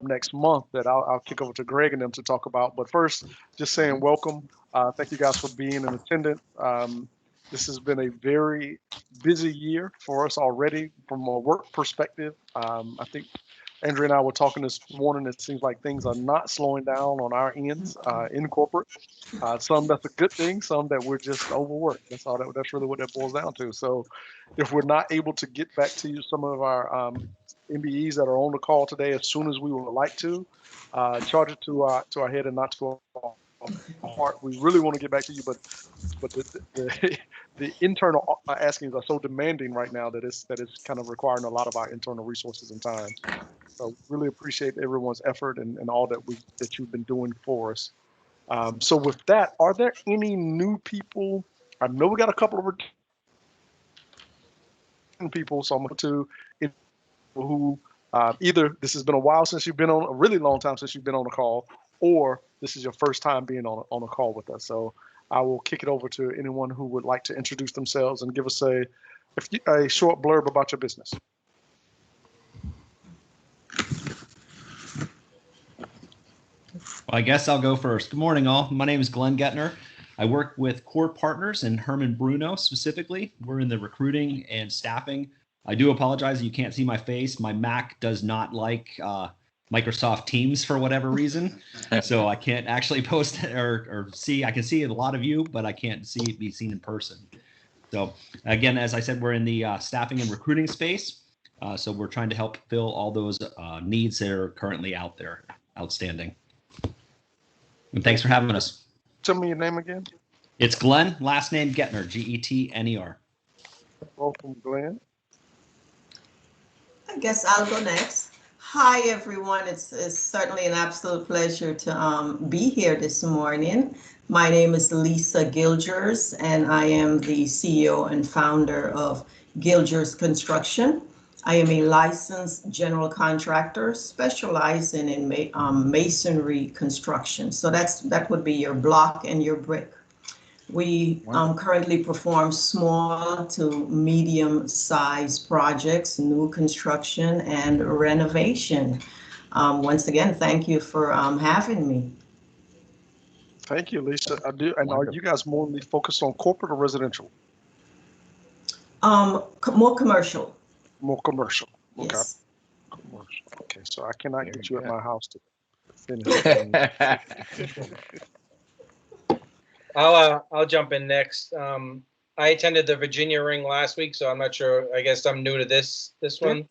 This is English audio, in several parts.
next month that I'll kick over to Greg and them to talk about. But first, just saying welcome. Thank you guys for being in attendance. This has been a very busy year for us already from a work perspective. I think Andrea and I were talking this morning. It seems like things are not slowing down on our ends in corporate. Some that's a good thing, some that we're just overworked. That's really what that boils down to. So, if we're not able to get back to you, some of our MBEs that are on the call today, as soon as we would like to, charge it to our head and not to our heart. We really want to get back to you, but the internal askings are so demanding right now that it's kind of requiring a lot of our internal resources and time. So really appreciate everyone's effort and all that you've been doing for us. So with that, are there any new people? I know we got a couple of returning people, so I'm going to who either this has been a while since you've been on, a really long time since you've been on a call, or this is your first time being on a call with us. So I will kick it over to anyone who would like to introduce themselves and give us a short blurb about your business. Well, I guess I'll go first. Good morning, all. My name is Glenn Gettner. I work with Core Partners and Herman Bruno specifically. We're in the recruiting and staffing. I do apologize you can't see my face. My Mac does not like Microsoft Teams for whatever reason, so I can't actually post or see. I can see a lot of you, but I can't be seen in person. So again, as I said, we're in the staffing and recruiting space. So we're trying to help fill all those needs that are currently out there, outstanding. And thanks for having us. Tell me your name again. It's Glenn, last name Gettner, Getner. Welcome, Glenn. I guess I'll go next. Hi, everyone. It's certainly an absolute pleasure to be here this morning. My name is Lisa Gilgers, and I am the CEO and founder of Gilgers Construction. I am a licensed general contractor specializing in masonry construction. So that would be your block and your brick. We currently perform small to medium-sized projects, new construction and renovation. Once again, thank you for having me. Thank you, Lisa. I do. And are you guys more focused on corporate or residential? More commercial. More commercial. Okay. Yes. Commercial. Okay. So I cannot get you at my house to finish. I'll jump in next. I attended the Virginia Ring last week, so I'm not sure. I guess I'm new to this one.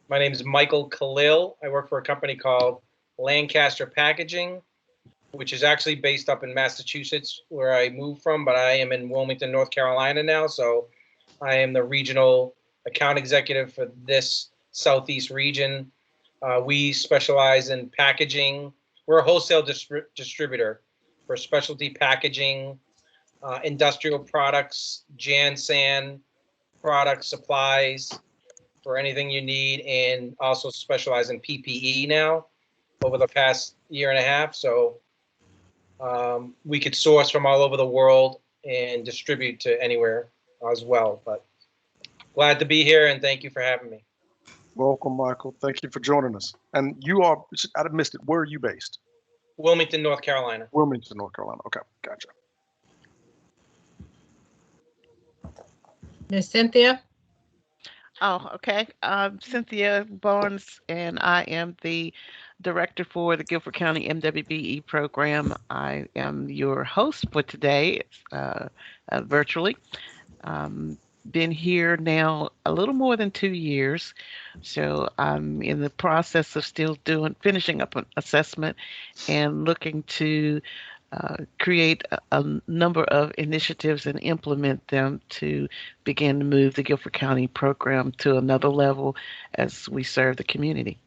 My name is Michael Khalil. I work for a company called Lancaster Packaging, which is actually based up in Massachusetts, where I moved from, but I am in Wilmington, North Carolina now. So I am the regional account executive for this Southeast region. We specialize in packaging. We're a wholesale distributor for specialty packaging, industrial products, Jansan products, supplies, for anything you need, and also specialize in PPE now over the past year and a half. So we could source from all over the world and distribute to anywhere as well. But glad to be here, and thank you for having me. Welcome, Michael. Thank you for joining us. And you are, I missed it, where are you based? Wilmington, North Carolina. Wilmington, North Carolina. Okay, gotcha. Miss Cynthia? Oh, okay. I'm Cynthia Barnes, and I am the director for the Guilford County MWBE program. I am your host for today, virtually. Been here now a little more than 2 years, so I'm in the process of still finishing up an assessment and looking to create a number of initiatives and implement them to begin to move the Guilford County program to another level as we serve the community.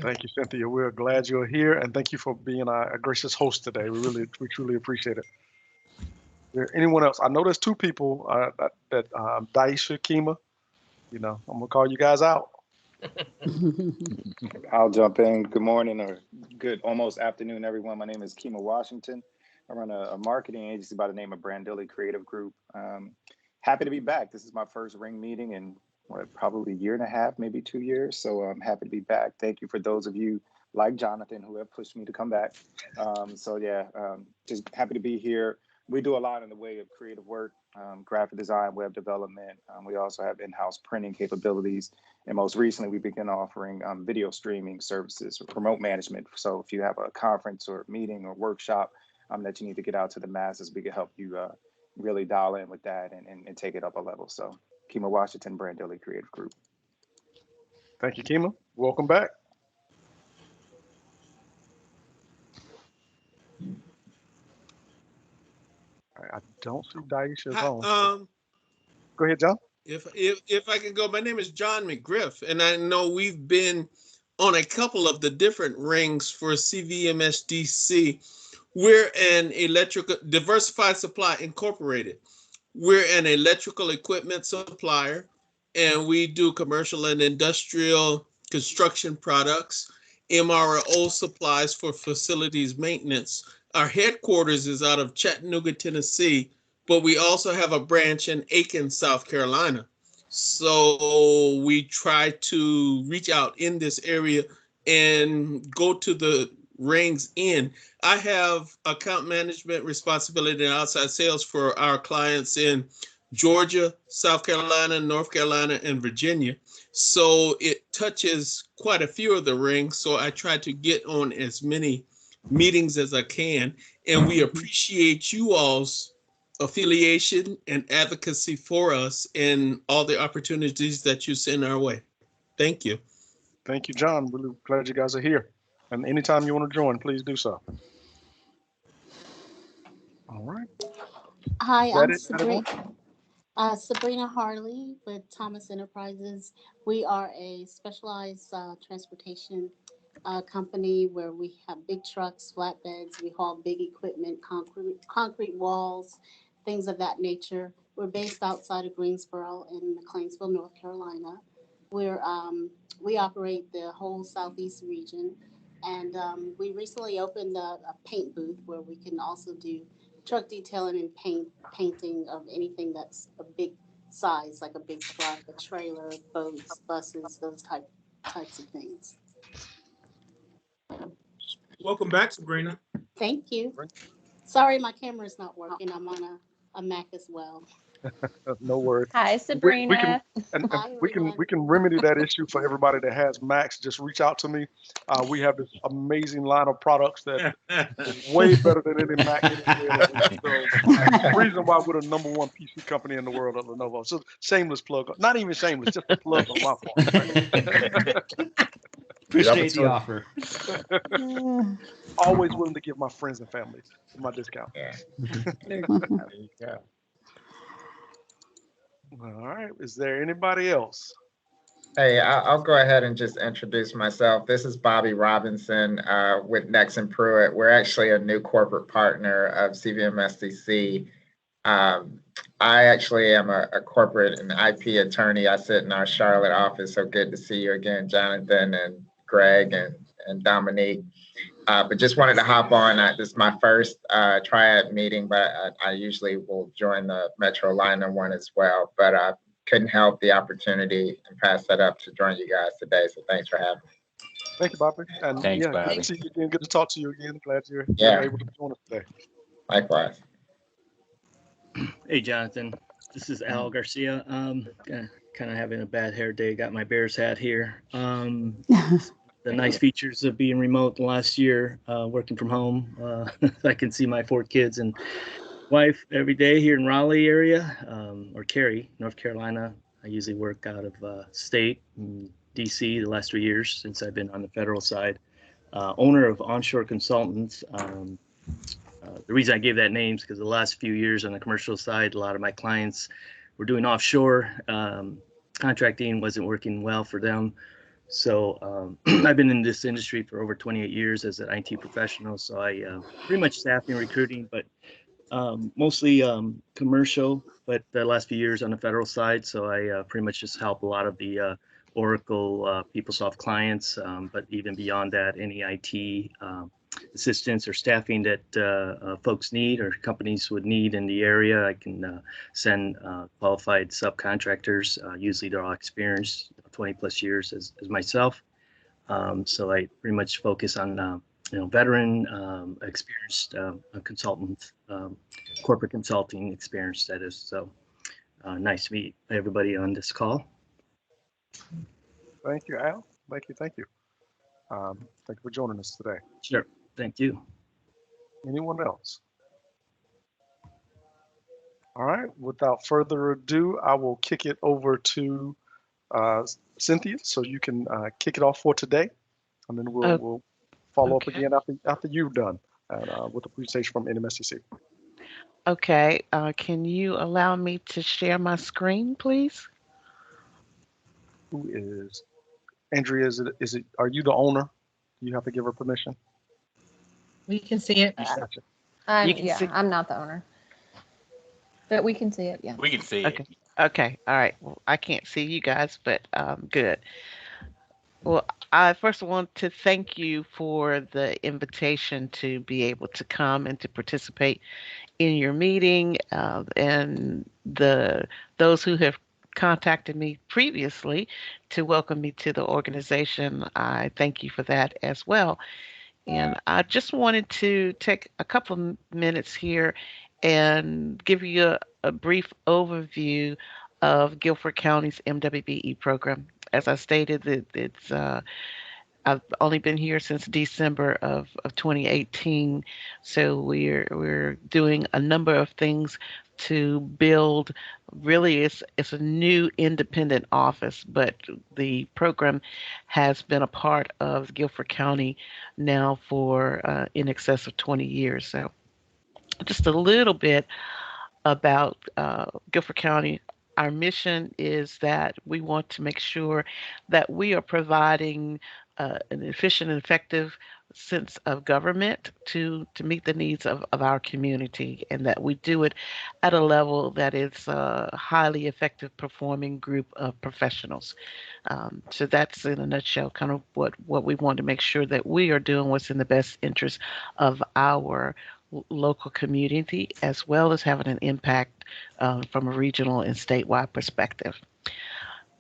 Thank you, Cynthia. We're glad you're here, and thank you for being a gracious host today. We truly appreciate it. Is there anyone else? I know there's two people that Daisha, Kima. I'm gonna call you guys out. I'll jump in. Good morning or good almost afternoon, everyone. My name is Kima Washington. I run a marketing agency by the name of Brandilli Creative Group. Happy to be back. This is my first ring meeting, and probably a year and a half, maybe 2 years. So I'm happy to be back. Thank you for those of you like Jonathan who have pushed me to come back. Just happy to be here. We do a lot in the way of creative work, graphic design, web development. We also have in-house printing capabilities. And most recently, we began offering video streaming services, remote management. So if you have a conference or meeting or workshop that you need to get out to the masses, we can help you really dial in with that and take it up a level. So Kima Washington, Brand Daily Creative Group. Thank you, Kima. Welcome back. I don't see Daisha's on. Go ahead, John. If I can go, my name is John McGriff, and I know we've been on a couple of the different rings for CVMSDC. We're an electrical diversified supply incorporated. We're an electrical equipment supplier, and we do commercial and industrial construction products, MRO supplies for facilities maintenance. Our headquarters is out of Chattanooga, Tennessee, but we also have a branch in Aiken, South Carolina. So we try to reach out in this area and go to the rings in. I have account management responsibility and outside sales for our clients in Georgia, South Carolina, North Carolina, and Virginia. So it touches quite a few of the rings. So I try to get on as many meetings as I can. And we appreciate you all's affiliation and advocacy for us and all the opportunities that you send our way. Thank you. Thank you, John. Really glad you guys are here. And anytime you want to join, please do so. All right. Hi, I'm Sabrina Harley with Thomas Enterprises. We are a specialized transportation company where we have big trucks, flatbeds. We haul big equipment, concrete walls, things of that nature. We're based outside of Greensboro in McLeansville, North Carolina. We operate the whole Southeast region, and we recently opened a paint booth where we can also do truck detailing and painting of anything that's a big size, like a big truck, a trailer, boats, buses, those types of things. Welcome back, Sabrina. Thank you. Sorry, my camera's not working. I'm on a Mac as well. No worries. Hi, Sabrina. We can remedy that issue for everybody that has Macs. Just reach out to me. We have this amazing line of products that is way better than any Mac anywhere. So, reason why we're the #1 PC company in the world at Lenovo. So shameless plug. Not even shameless, just a plug on my part. Right? Appreciate the offer. Always willing to give my friends and family my discount. Yeah. There you go. All right. Is there anybody else? Hey, I'll go ahead and just introduce myself. This is Bobby Robinson with Nexon Pruitt. We're actually a new corporate partner of CVMSDC. I actually am a corporate and IP attorney. I sit in our Charlotte office. So good to see you again, Jonathan and Greg and Dominique. But just wanted to hop on. This is my first Triad meeting, but I usually will join the Metroliner one as well. But I couldn't help the opportunity and pass that up to join you guys today. So thanks for having me. Thank you, Bobby. And Thanks, Bobby. Good to see you again. Good to talk to you again. Glad you're able to join us today. Likewise. Hey, Jonathan. This is Al Garcia. Kind of having a bad hair day. Got my Bears hat here. The nice features of being remote the last year, working from home. I can see my 4 kids and wife every day here in Raleigh area, or Cary, North Carolina. I usually work out of state in DC the last 3 years since I've been on the federal side. Owner of Onshore Consultants. The reason I gave that name is because the last few years on the commercial side, a lot of my clients were doing offshore. Contracting wasn't working well for them. So I've been in this industry for over 28 years as an IT professional. So I pretty much staffing, recruiting, but mostly commercial, but the last few years on the federal side. So I pretty much just help a lot of the Oracle, PeopleSoft clients, but even beyond that, any IT, assistance or staffing that folks need or companies would need in the area. I can send qualified subcontractors. Usually they're all experienced, 20 plus years as myself. So I pretty much focus on veteran, experienced consultant, corporate consulting experience, that is. So nice to meet everybody on this call. Thank you, Al. Thank you. Thank you for joining us today. Sure. Thank you. Anyone else? All right. Without further ado, I will kick it over to Cynthia, so you can kick it off for today, and then we'll follow up again after you've done with the presentation from NMSDC. Okay. Can you allow me to share my screen, please? Who is Andrea? Is it? Are you the owner? Do you have to give her permission? We can see it. Gotcha. I'm not the owner, but we can see it. Yeah. We can see it. Okay. All right. Well, I can't see you guys, but good. Well, I first want to thank you for the invitation to be able to come and to participate in your meeting, and those who have contacted me previously to welcome me to the organization. I thank you for that as well. And I just wanted to take a couple of minutes here and give you a brief overview of Guilford County's MWBE program. As I stated, it's I've only been here since December of 2018, so we're doing a number of things to build. Really, it's a new independent office, but the program has been a part of Guilford County now for in excess of 20 years. So just a little bit about Guilford County. Our mission is that we want to make sure that we are providing an efficient and effective sense of government to meet the needs of our community, and that we do it at a level that is a highly effective performing group of professionals. So that's in a nutshell kind of what we want to make sure that we are doing what's in the best interest of our local community, as well as having an impact from a regional and statewide perspective.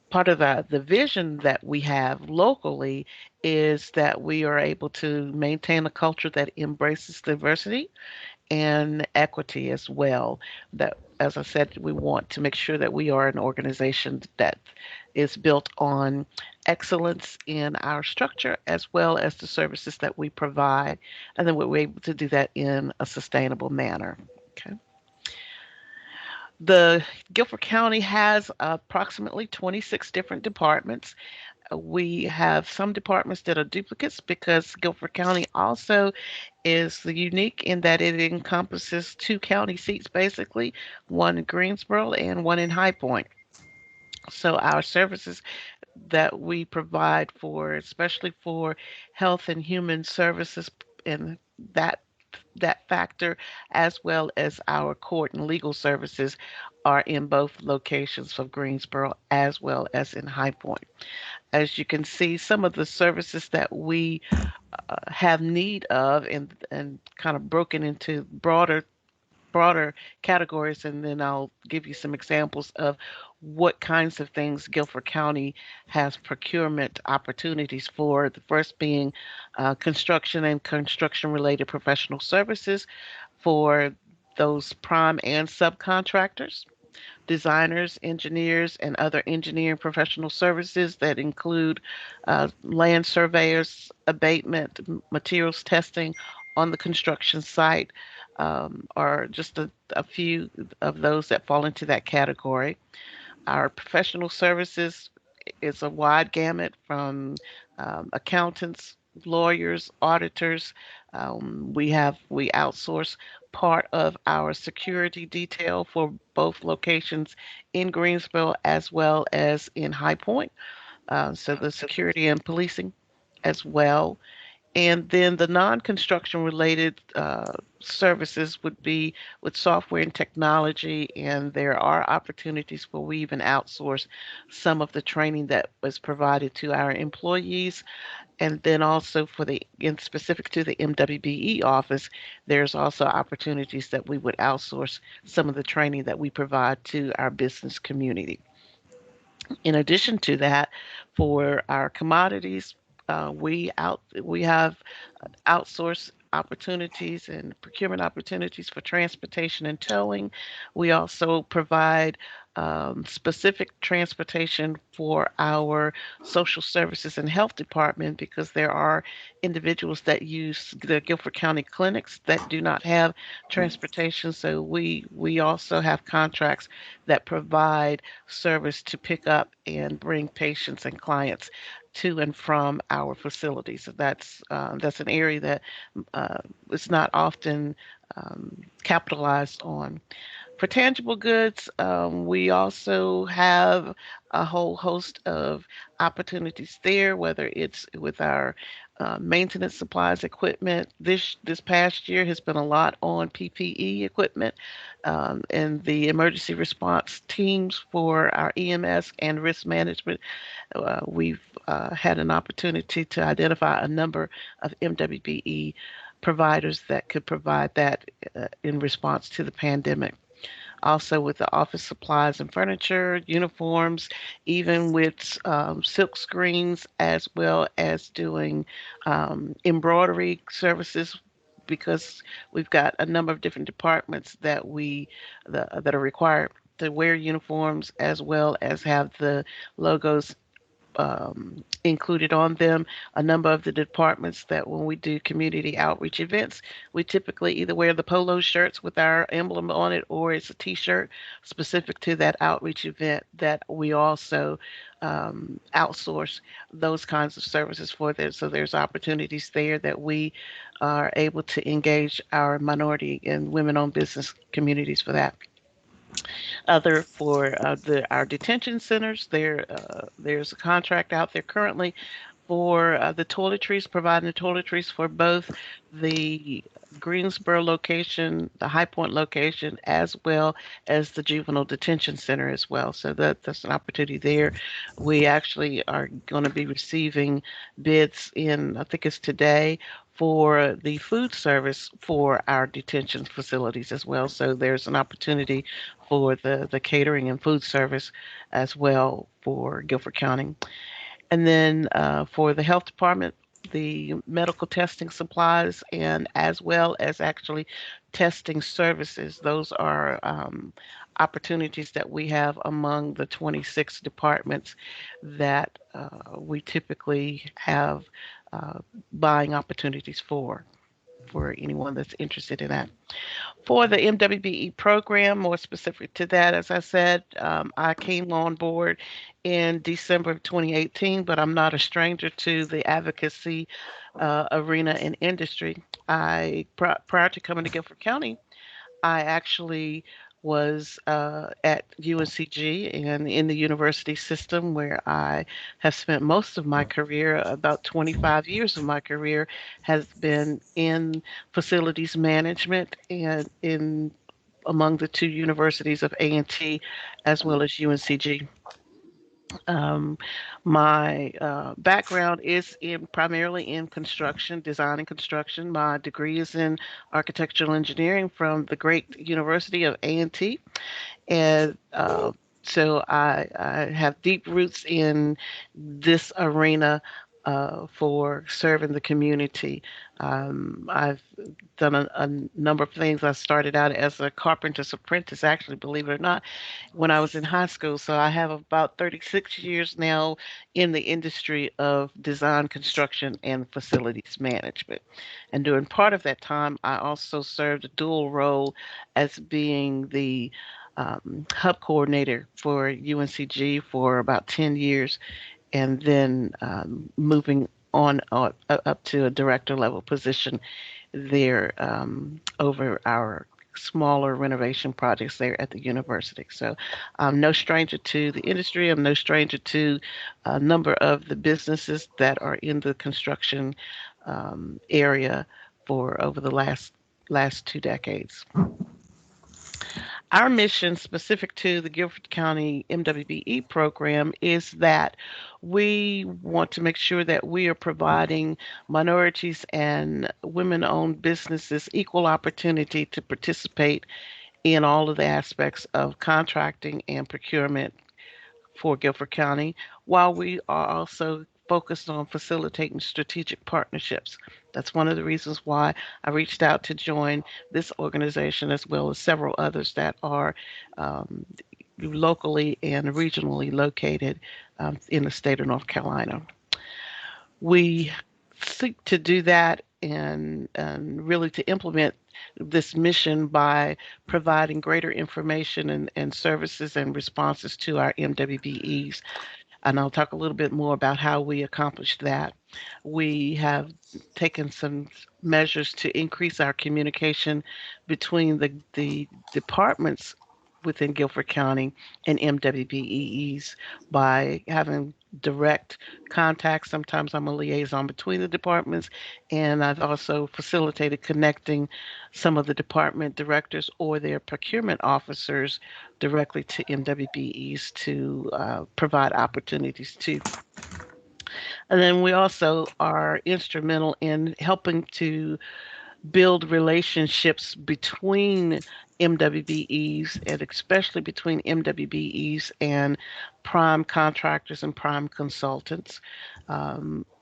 Part of the vision that we have locally is that we are able to maintain a culture that embraces diversity and equity as well. That, as I said, we want to make sure that we are an organization that is built on excellence in our structure as well as the services that we provide, and then we're able to do that in a sustainable manner. Okay. The Guilford County has approximately 26 different departments. We have some departments that are duplicates because Guilford County also is unique in that it encompasses two county seats, basically, one in Greensboro and one in High Point. So our services that we provide for, especially for health and human services and that factor, as well as our court and legal services, are in both locations of Greensboro as well as in High Point. As you can see, some of the services that we have need of and kind of broken into broader categories, and then I'll give you some examples of what kinds of things Guilford County has procurement opportunities for. The first being construction and construction-related professional services for those prime and subcontractors, designers, engineers, and other engineering professional services that include land surveyors, abatement, materials testing on the construction site, are just a few of those that fall into that category. Our professional services is a wide gamut from accountants, lawyers, auditors. We outsource part of our security detail for both locations in Greensboro as well as in High Point. So the security and policing as well. And then the non-construction related services would be with software and technology, and there are opportunities where we even outsource some of the training that was provided to our employees. And then also for in specific to the MWBE office, there's also opportunities that we would outsource some of the training that we provide to our business community. In addition to that, for our commodities, we have outsource opportunities and procurement opportunities for transportation and towing. We also provide specific transportation for our social services and health department because there are individuals that use the Guilford County clinics that do not have transportation. So we also have contracts that provide service to pick up and bring patients and clients to and from our facilities. So that's an area that is not often capitalized on. For tangible goods, we also have a whole host of opportunities there, whether it's with our maintenance supplies equipment. This past year has been a lot on PPE equipment and the emergency response teams for our EMS and risk management. We've had an opportunity to identify a number of MWBE providers that could provide that in response to the pandemic. Also with the office supplies and furniture, uniforms, even with silk screens, as well as doing embroidery services, because we've got a number of different departments that that are required to wear uniforms as well as have the logos included on them. A number of the departments that when we do community outreach events, we typically either wear the polo shirts with our emblem on it, or it's a t-shirt specific to that outreach event that we also outsource those kinds of services for them. So there's opportunities there that we are able to engage our minority and women-owned business communities for that. Other for our detention centers, there's a contract out there currently for the toiletries, providing the toiletries for both the Greensboro location, the High Point location, as well as the juvenile detention center as well. So that's an opportunity there. We actually are going to be receiving bids I think it's today, for the food service for our detention facilities as well. So there's an opportunity for the catering and food service as well for Guilford County. And then for the health department, the medical testing supplies and as well as actually testing services. Those are opportunities that we have among the 26 departments that we typically have buying opportunities for anyone that's interested in that. For the MWBE program, more specific to that, as I said, I came on board in December of 2018, but I'm not a stranger to the advocacy arena and industry. Prior to coming to Guilford County, I actually was at UNCG and in the university system where I have spent most of my career. About 25 years of my career has been in facilities management and among the two universities of A&T as well as UNCG. My background is primarily in construction, design and construction. My degree is in architectural engineering from the great University of A&T. And so I have deep roots in this arena for serving the community. I've done a number of things. I started out as a carpenter's apprentice, actually, believe it or not, when I was in high school. So I have about 36 years now in the industry of design, construction, and facilities management. And during part of that time, I also served a dual role as being the hub coordinator for UNCG for about 10 years, and then moving on up to a director level position there over our smaller renovation projects there at the university. So I'm no stranger to the industry. I'm no stranger to a number of the businesses that are in the construction area for over the last 2 decades. Our mission specific to the Guilford County MWBE program is that we want to make sure that we are providing minorities and women-owned businesses equal opportunity to participate in all of the aspects of contracting and procurement for Guilford County, while we are also focused on facilitating strategic partnerships. That's one of the reasons why I reached out to join this organization, as well as several others that are um, locally and regionally located in the state of North Carolina. We seek to do that and really to implement this mission by providing greater information and services and responses to our MWBEs. And I'll talk a little bit more about how we accomplished that. We have taken some measures to increase our communication between the departments within Guilford County and MWBEs by having direct contact. Sometimes I'm a liaison between the departments, and I've also facilitated connecting some of the department directors or their procurement officers directly to MWBEs to provide opportunities too. And then we also are instrumental in helping to build relationships between MWBEs and especially between MWBEs and prime contractors and prime consultants,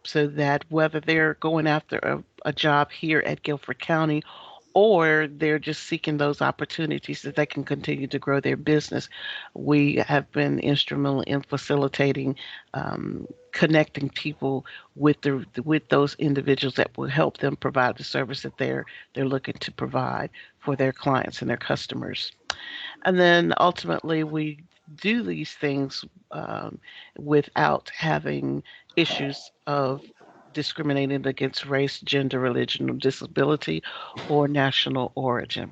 so that whether they're going after a job here at Guilford County or they're just seeking those opportunities that they can continue to grow their business. We have been instrumental in facilitating connecting people with those individuals that will help them provide the service that they're looking to provide for their clients and their customers. And then ultimately, we do these things without having issues of discriminating against race, gender, religion, or disability, or national origin.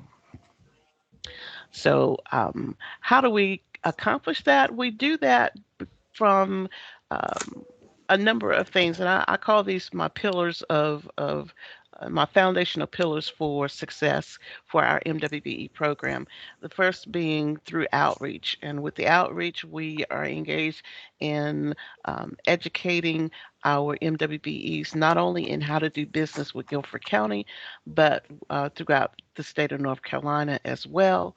So, how do we accomplish that? We do that from a number of things, and I call these my pillars of my foundational pillars for success for our MWBE program. The first being through outreach, and with the outreach, we are engaged in educating our MWBEs not only in how to do business with Guilford County, but throughout the state of North Carolina as well.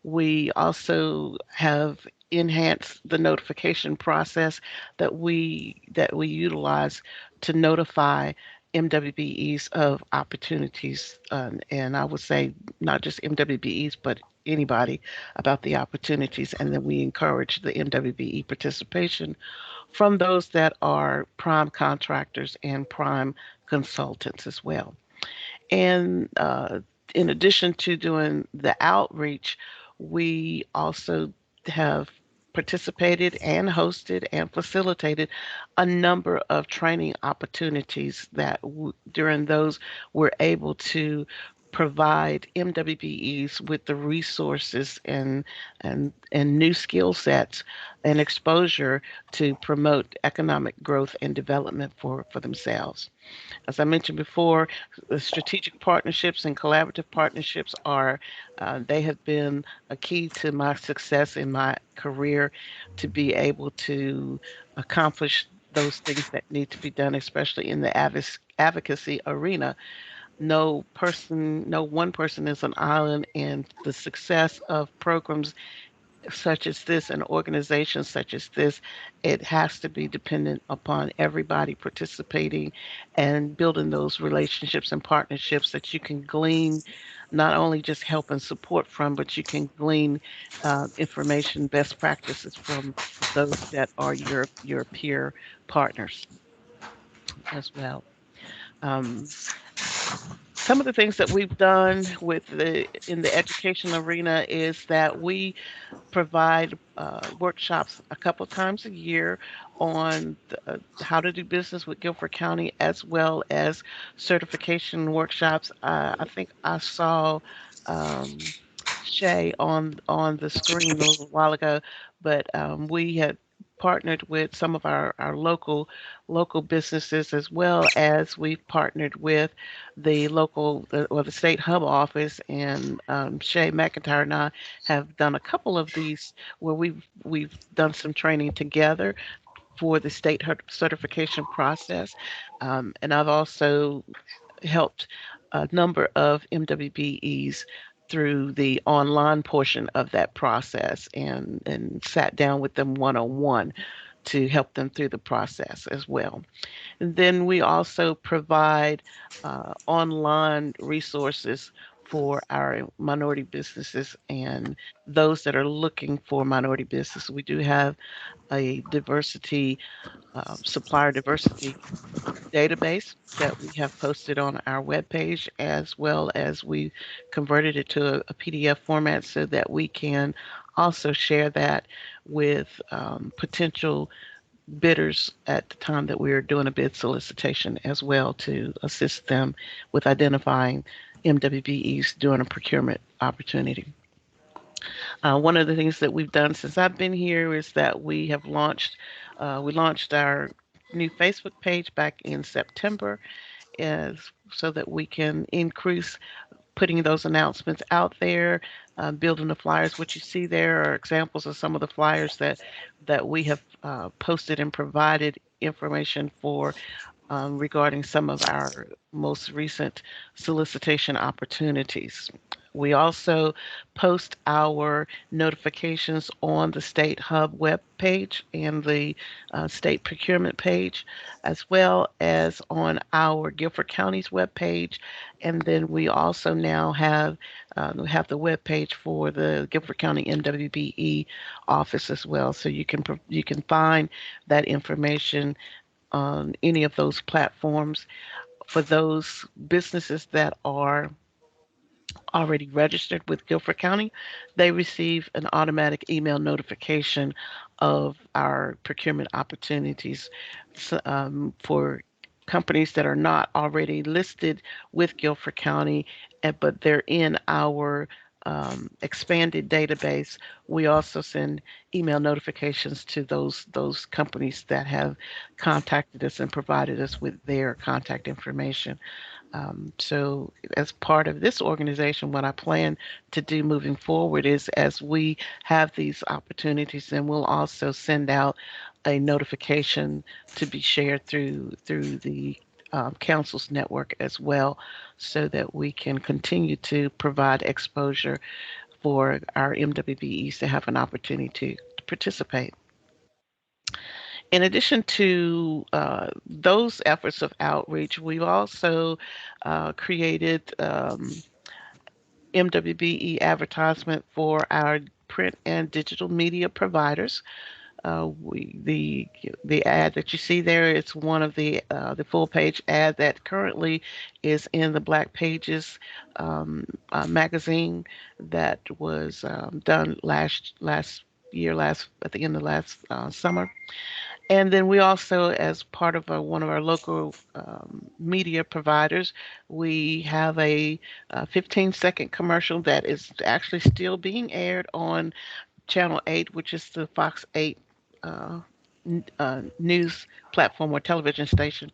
We also have enhanced the notification process that we utilize to notify MWBEs of opportunities, and I would say not just MWBEs, but anybody about the opportunities, and then we encourage the MWBE participation from those that are prime contractors and prime consultants as well. And in addition to doing the outreach, we also have participated and hosted and facilitated a number of training opportunities that during those we're able to provide MWBEs with the resources and new skill sets and exposure to promote economic growth and development for themselves. As I mentioned before, the strategic partnerships and collaborative partnerships they have been a key to my success in my career to be able to accomplish those things that need to be done, especially in the advocacy arena. No one person is an island, and the success of programs such as this and organizations such as this, it has to be dependent upon everybody participating and building those relationships and partnerships that you can glean not only just help and support from, but you can glean information, best practices from those that are your peer partners as well. Um, some of the things that we've done in the education arena is that we provide workshops a couple times a year on how to do business with Guilford County, as well as certification workshops. I think I saw um, Shay on the screen a little while ago, but we had partnered with some of our local businesses, as well as we've partnered with the the state hub office, and Shay McIntyre and I have done a couple of these where we've done some training together for the state certification process. And I've also helped a number of MWBEs through the online portion of that process, and sat down with them one-on-one to help them through the process as well. And then we also provide online resources for our minority businesses and those that are looking for minority business. We do have a supplier diversity database that we have posted on our webpage, as well as we converted it to a PDF format so that we can also share that with potential bidders at the time that we're doing a bid solicitation as well, to assist them with identifying MWBEs during a procurement opportunity. One of the things that we've done since I've been here is that we launched our new Facebook page back in September, so that we can increase putting those announcements out there, building the flyers. What you see there are examples of some of the flyers that we have posted and provided information for, regarding some of our most recent solicitation opportunities. We also post our notifications on the State Hub web page and the state procurement page, as well as on our Guilford County's web page. And then we also now have the web page for the Guilford County MWBE office as well. So you can find that information on any of those platforms. For those businesses that are already registered with Guilford County, they receive an automatic email notification of our procurement opportunities. For companies that are not already listed with Guilford County, but they're in our expanded database, we also send email notifications to those companies that have contacted us and provided us with their contact information. So as part of this organization, what I plan to do moving forward is, as we have these opportunities, then we'll also send out a notification to be shared through the council's network as well, so that we can continue to provide exposure for our MWBEs to have an opportunity to participate. In addition to those efforts of outreach, we've also created MWBE advertisement for our print and digital media providers. The ad that you see there, it's one of the full page ad that currently is in the Black Pages magazine that was done last year, at the end of last summer. And then we also, as part of one of our local media providers, we have a 15-second commercial that is actually still being aired on Channel 8, which is the Fox 8 news platform or television station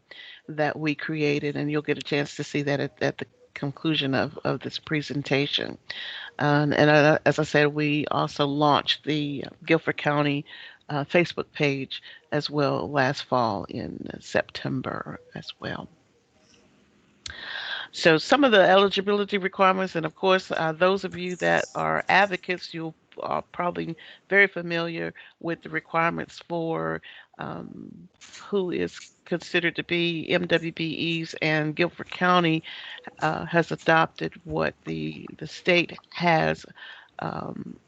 that we created. And you'll get a chance to see that at the conclusion of this presentation. And as I said, we also launched the Guilford County Facebook page as well last fall in September as well. So some of the eligibility requirements, and of course, those of you that are advocates, you are probably very familiar with the requirements for who is considered to be MWBEs, and Guilford County has adopted what the state has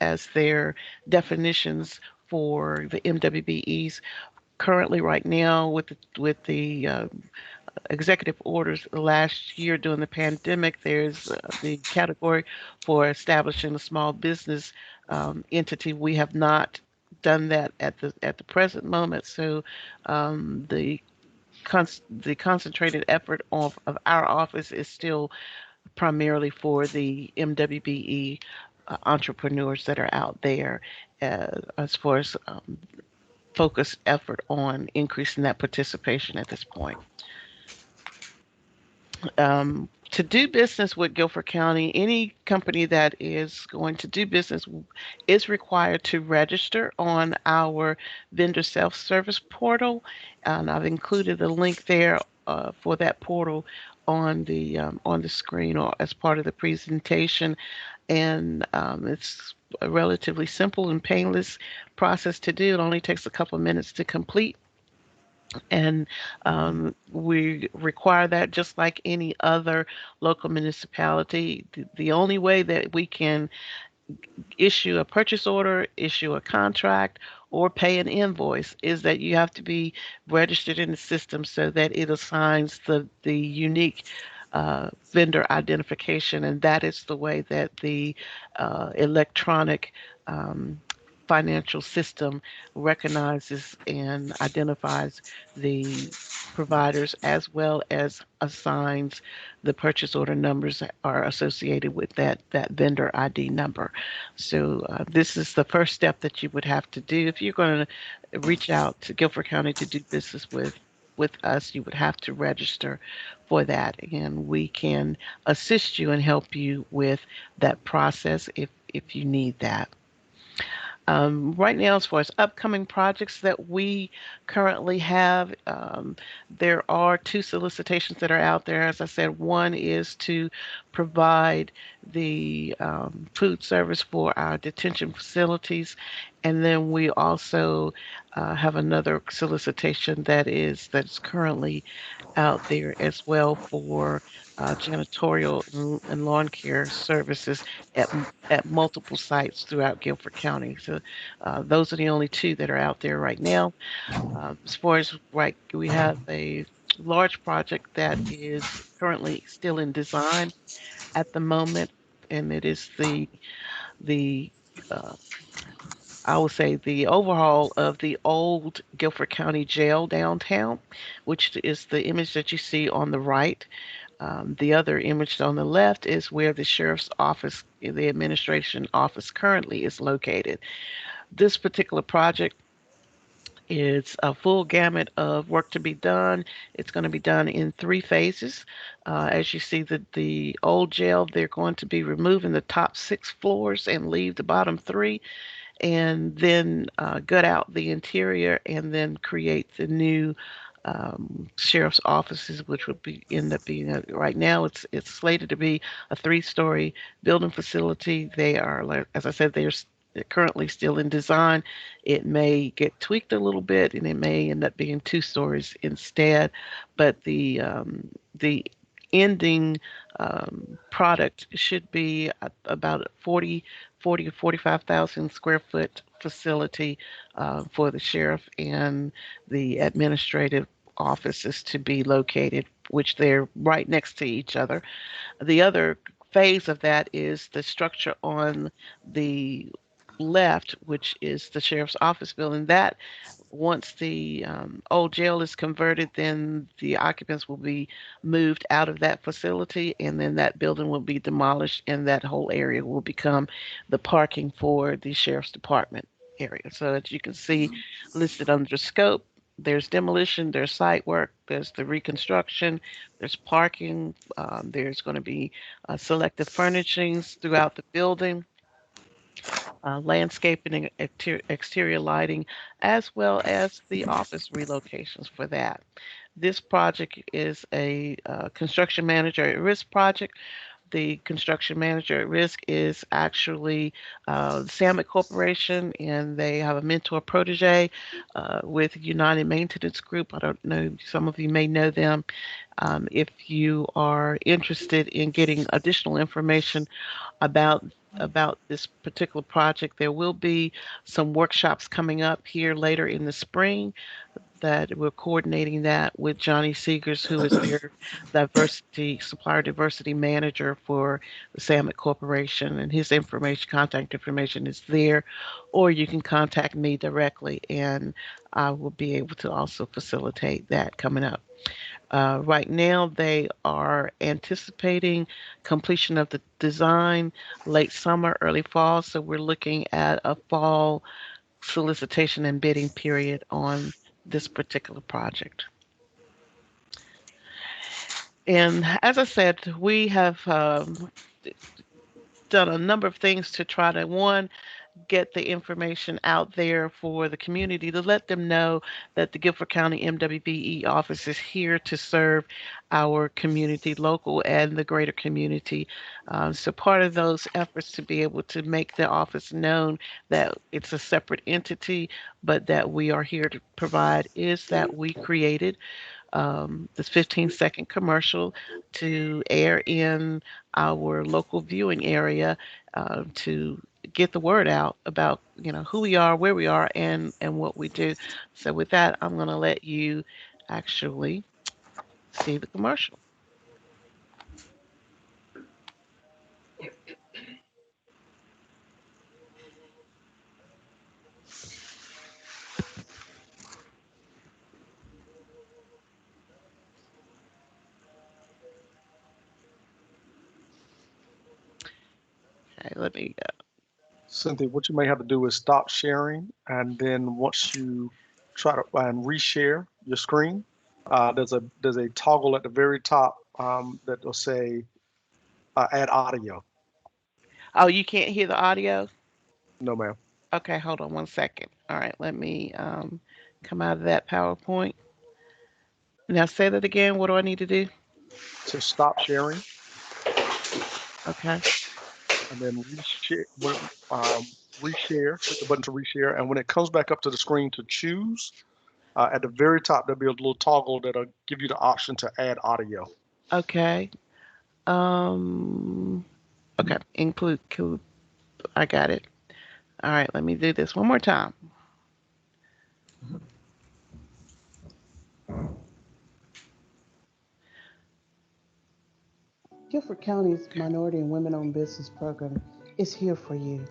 as their definitions for the MWBEs. Currently, right now, with the executive orders last year during the pandemic, there's the category for establishing a small business entity. We have not done that at the present moment. So the concentrated effort of our office is still primarily for the MWBE entrepreneurs that are out there, as far as focused effort on increasing that participation at this point. To do business with Guilford County, any company that is going to do business is required to register on our vendor self-service portal. And I've included a link there for that portal on the screen or as part of the presentation. And it's a relatively simple and painless process to do. It only takes a couple of minutes to complete. And we require that just like any other local municipality. The only way that we can issue a purchase order, issue a contract, or pay an invoice is that you have to be registered in the system so that it assigns the unique vendor identification, and that is the way that the electronic financial system recognizes and identifies the providers as well as assigns the purchase order numbers that are associated with that vendor ID number. So this is the first step that you would have to do if you're going to reach out to Guilford County to do business with us. You would have to register for that, and we can assist you and help you with that process if you need that. Right now, as far as upcoming projects that we currently have, there are 2 solicitations that are out there. As I said, one is to provide the food service for our detention facilities, and then we also have another solicitation that's currently out there as well for janitorial and lawn care services at multiple sites throughout Guilford County. So those are the only 2 that are out there right now. As far as we have a large project that is currently still in design at the moment, and it is the I would say the overhaul of the old Guilford County Jail downtown, which is the image that you see on the right. The other image on the left is where the sheriff's office, the administration office currently is located. This particular project is a full gamut of work to be done. It's going to be done in 3 phases. As you see, the old jail, they're going to be removing the top 6 floors and leave the bottom 3, and then gut out the interior and then create the new sheriff's offices, which would end up being right now it's slated to be a 3-story building facility. They are, as I said, they're currently still in design. It may get tweaked a little bit, and it may end up being 2 stories instead. But the ending product should be about 40 to 45,000 square foot facility for the sheriff and the administrative offices to be located, which they're right next to each other. The other phase of that is the structure on the left, which is the sheriff's office building. That once the old jail is converted, then the occupants will be moved out of that facility, and then that building will be demolished, and that whole area will become the parking for the sheriff's department area. So as you can see listed under scope, there's demolition, there's site work, there's the reconstruction, there's parking, there's going to be selective furnishings throughout the building, landscaping and exterior lighting, as well as the office relocations for that. This project is a construction manager at risk project. The construction manager at risk is actually Samet Corporation, and they have a mentor protege with United Maintenance Group. I don't know, some of you may know them. If you are interested in getting additional information about this particular project, there will be some workshops coming up here later in the spring that we're coordinating that with Johnny Seegers, who is their supplier diversity manager for the Samet Corporation, and his contact information is there, or you can contact me directly, and I will be able to also facilitate that coming up. Right now, they are anticipating completion of the design late summer, early fall. So we're looking at a fall solicitation and bidding period on this particular project. And as I said, we have done a number of things to try to, one, get the information out there for the community to let them know that the Guilford County MWBE office is here to serve our community, local and the greater community. So part of those efforts to be able to make the office known that it's a separate entity, but that we are here to provide, is that we created this 15-second commercial to air in our local viewing area to get the word out about who we are, where we are, and what we do. So with that, I'm going to let you actually see the commercial. Okay, let me Cynthia, what you may have to do is stop sharing, and then once you try to and reshare your screen, there's a toggle at the very top that will say add audio. Oh, you can't hear the audio? No, ma'am. Okay, hold on one second. All right, let me come out of that PowerPoint. Now say that again. What do I need to do? So stop sharing, Okay. and then reshare. Click the button to reshare, and when it comes back up to the screen to choose, at the very top there'll be a little toggle that'll give you the option to add audio. Okay. Okay. Include. I got it. All right. Let me do this one more time. Guilford County's Minority and Women-Owned Business Program is here for you.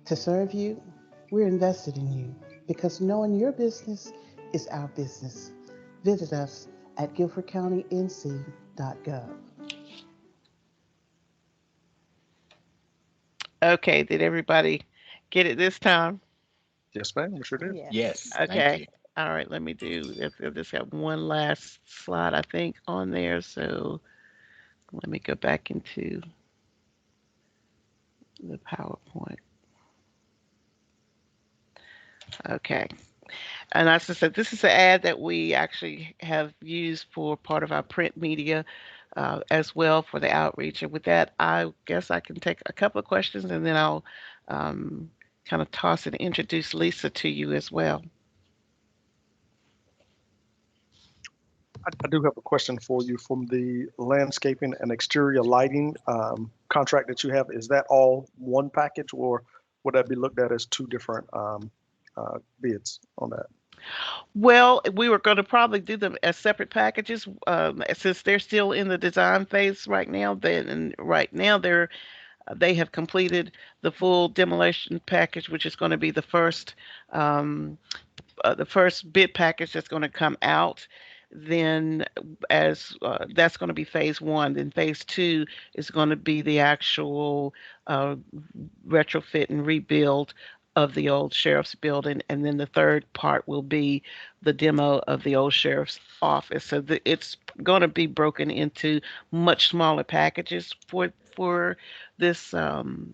To serve you, we're invested in you because knowing your business is our business. Visit us at guilfordcountync.gov. Okay. Did everybody get it this time? Yes, ma'am. We sure did. Yes. Okay. All right. Let me do. I just have one last slide, I think, on there. So let me go back into the PowerPoint. Okay. And as I said, this is an ad that we actually have used for part of our print media as well for the outreach. And with that, I guess I can take a couple of questions and then I'll kind of toss and introduce Lisa to you as well. I do have a question for you from the landscaping and exterior lighting contract that you have. Is that all one package, or would that be looked at as two different bids on that? Well, we were going to probably do them as separate packages since they're still in the design phase right now. They have completed the full demolition package, which is going to be the first bid package that's going to come out. Then as that's going to be phase one. Then phase two is going to be the actual retrofit and rebuild of the old sheriff's building. And then the third part will be the demo of the old sheriff's office. So it's going to be broken into much smaller packages for this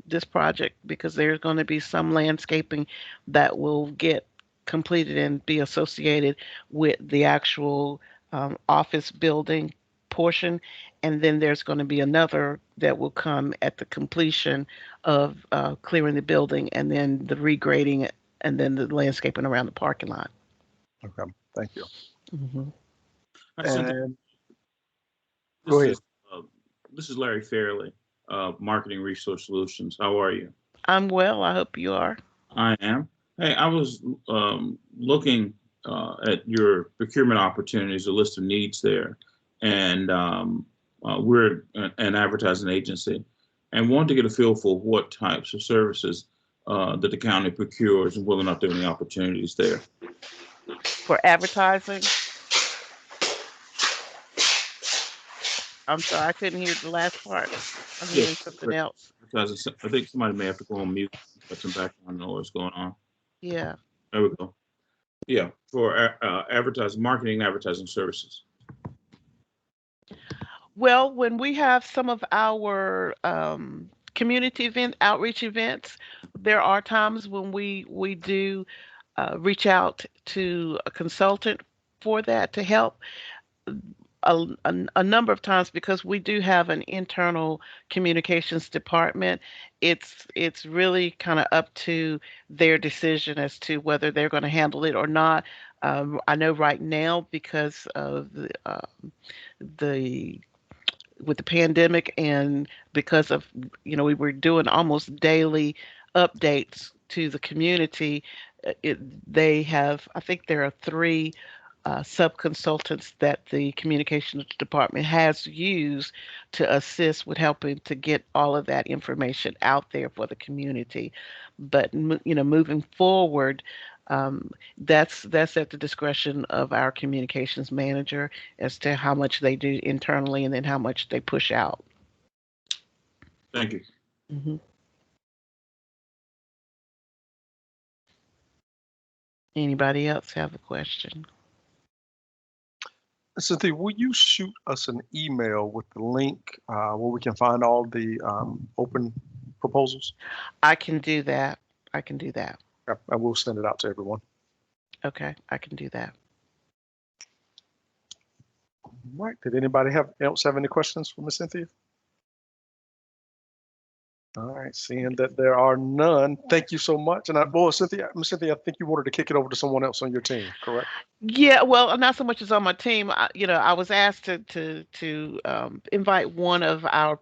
this project, because there's going to be some landscaping that will get completed and be associated with the actual office building portion. And then there's going to be another that will come at the completion of clearing the building and then the regrading and then the landscaping around the parking lot. Okay, thank you. Mm-hmm. And this go ahead. This is Larry Fairley, Marketing Resource Solutions. How are you? I'm well. I hope you are. I am. Hey, I was looking at your procurement opportunities, a list of needs there, and we're an advertising agency, and wanted to get a feel for what types of services that the county procures and whether or not there are any opportunities there. For advertising? I'm sorry, I couldn't hear the last part. I'm hearing something else. I think somebody may have to go on mute. Got some background noise going on. Yeah. There we go. Yeah, for advertising, marketing, advertising services. Well, when we have some of our community outreach events, there are times when we do reach out to a consultant for that to help. A number of times, because we do have an internal communications department, it's really kind of up to their decision as to whether they're going to handle it or not. I know right now, because of the with the pandemic, and because of, we were doing almost daily updates to the community. They have, I think there are three sub-consultants that the communications department has used to assist with helping to get all of that information out there for the community. But moving forward, that's at the discretion of our communications manager as to how much they do internally and then how much they push out. Thank you. Mm-hmm. Anybody else have a question? Cynthia, will you shoot us an email with the link where we can find all the open proposals? I can do that. I can do that. Yeah, I will send it out to everyone. Okay, I can do that. All right. Did anybody else have any questions for Ms. Cynthia? All right. Seeing that there are none, thank you so much. And Ms. Cynthia, I think you wanted to kick it over to someone else on your team, correct? Yeah, well, not so much as on my team. I was asked to invite one of our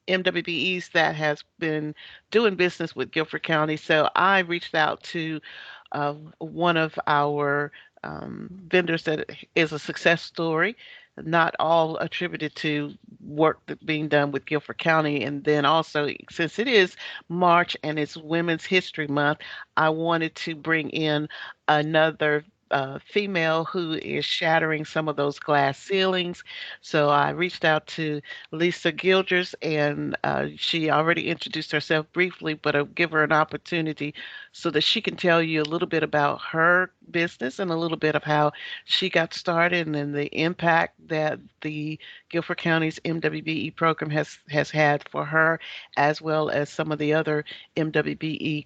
MWBEs that has been doing business with Guilford County. So I reached out to one of our vendors that is a success story, not all attributed to work that being done with Guilford County. And then also, since it is March and it's Women's History Month, I wanted to bring in another female who is shattering some of those glass ceilings. So I reached out to Lisa Gilgers, and she already introduced herself briefly, but I'll give her an opportunity so that she can tell you a little bit about her business and a little bit of how she got started and then the impact that the Guilford County's MWBE program has had for her, as well as some of the other MWBE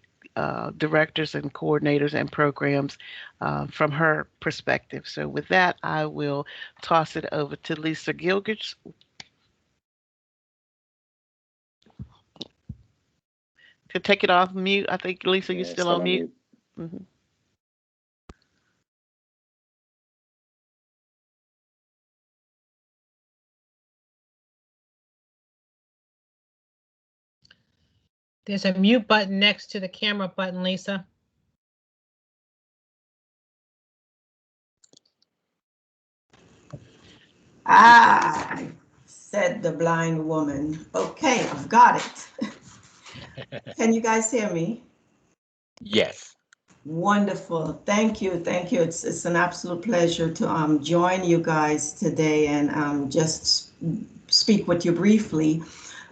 directors and coordinators and programs from her perspective. So with that, I will toss it over to Lisa Gilgers. To take it off mute. I think, Lisa, you're still on mute. Mm-hmm. There's a mute button next to the camera button, Lisa. Ah, said the blind woman. Okay, I've got it. Can you guys hear me? Yes. Wonderful. Thank you. Thank you. It's an absolute pleasure to join you guys today and just speak with you briefly.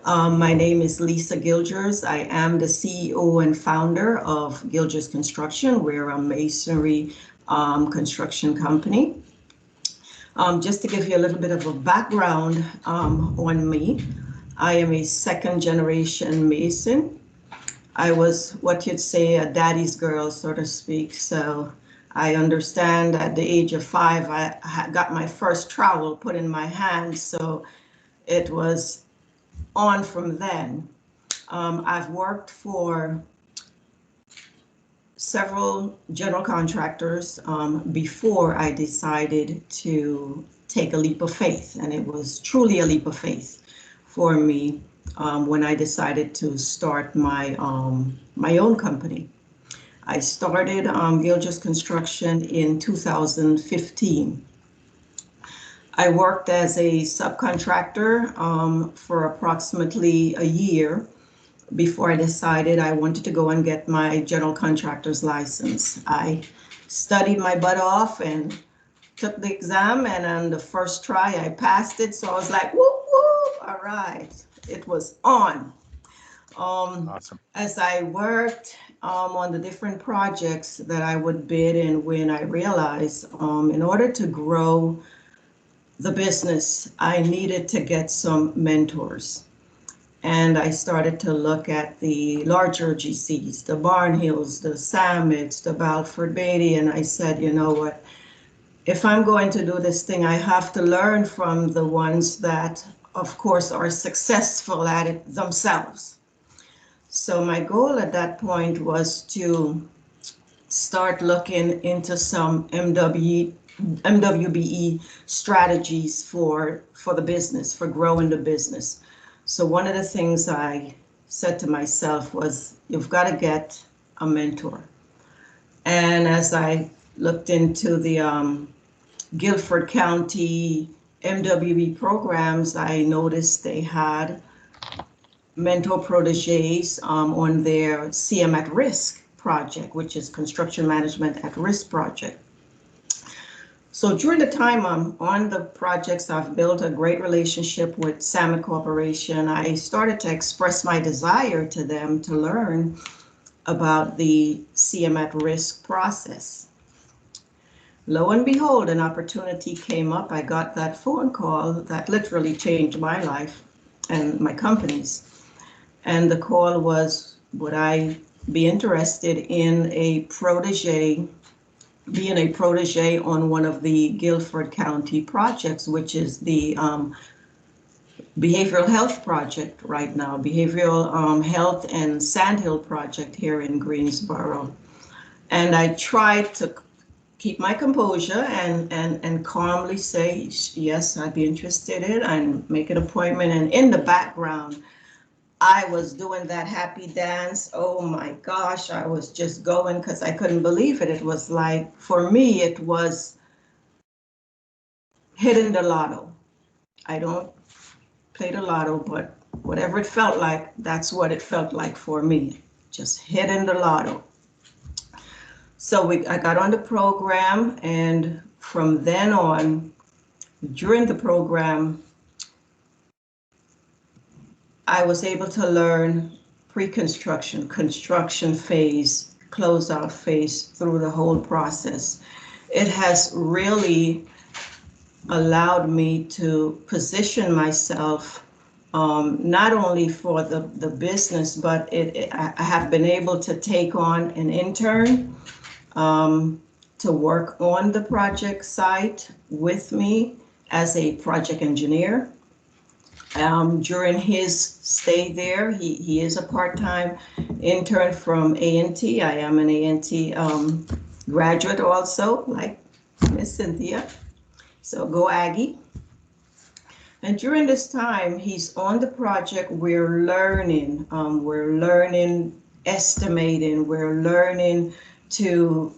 My name is Lisa Gilgers. I am the CEO and founder of Gilgers Construction. We're a masonry construction company. Just to give you a little bit of a background on me, I am a second generation Mason. I was what you'd say a daddy's girl, so to speak. So I understand at the age of 5, I got my first trowel put in my hand. So it was on from then. I've worked for several general contractors before I decided to take a leap of faith, and it was truly a leap of faith for me when I decided to start my my own company. I started Gilgers Construction in 2015. I worked as a subcontractor for approximately a year before I decided I wanted to go and get my general contractor's license. I studied my butt off and took the exam, and on the first try I passed it. So I was like, whoop, whoop, all right, it was on. Awesome. As I worked, on the different projects that I would bid and win, I realized in order to grow the business, I needed to get some mentors. And I started to look at the larger GCs, the Barnhills, the Sammets, the Balfour Beatty, and I said, you know what? If I'm going to do this thing, I have to learn from the ones that, of course, are successful at it themselves. So my goal at that point was to start looking into some MWBE strategies for the business, for growing the business. So one of the things I said to myself was, you've got to get a mentor. And as I looked into the Guilford County MWB programs, I noticed they had mentor proteges on their CM at Risk project, which is Construction Management at Risk project. So during the time I'm on the projects, I've built a great relationship with Salmon Corporation. I started to express my desire to them to learn about the CM at Risk process. Lo and behold, an opportunity came up. I got that phone call that literally changed my life and my company's. And the call was, would I be interested in being a protege on one of the Guilford County projects, which is the behavioral health project right now, behavioral health and Sandhill project here in Greensboro. And I tried to keep my composure and calmly say, yes, I'd be interested in, and make an appointment. And in the background, I was doing that happy dance. Oh my gosh, I was just going because I couldn't believe it. It was like, for me, it was hitting the lotto. I don't play the lotto, but whatever it felt like, that's what it felt like for me, just hitting the lotto. So I got on the program, and from then on, during the program, I was able to learn pre-construction, construction phase, closeout phase through the whole process. It has really allowed me to position myself not only for the business, but I have been able to take on an intern to work on the project site with me as a project engineer. During his stay there, he is a part-time intern from A&T. I am an A&T graduate also, like Miss Cynthia. So go Aggie. And during this time, he's on the project. We're learning estimating, we're learning to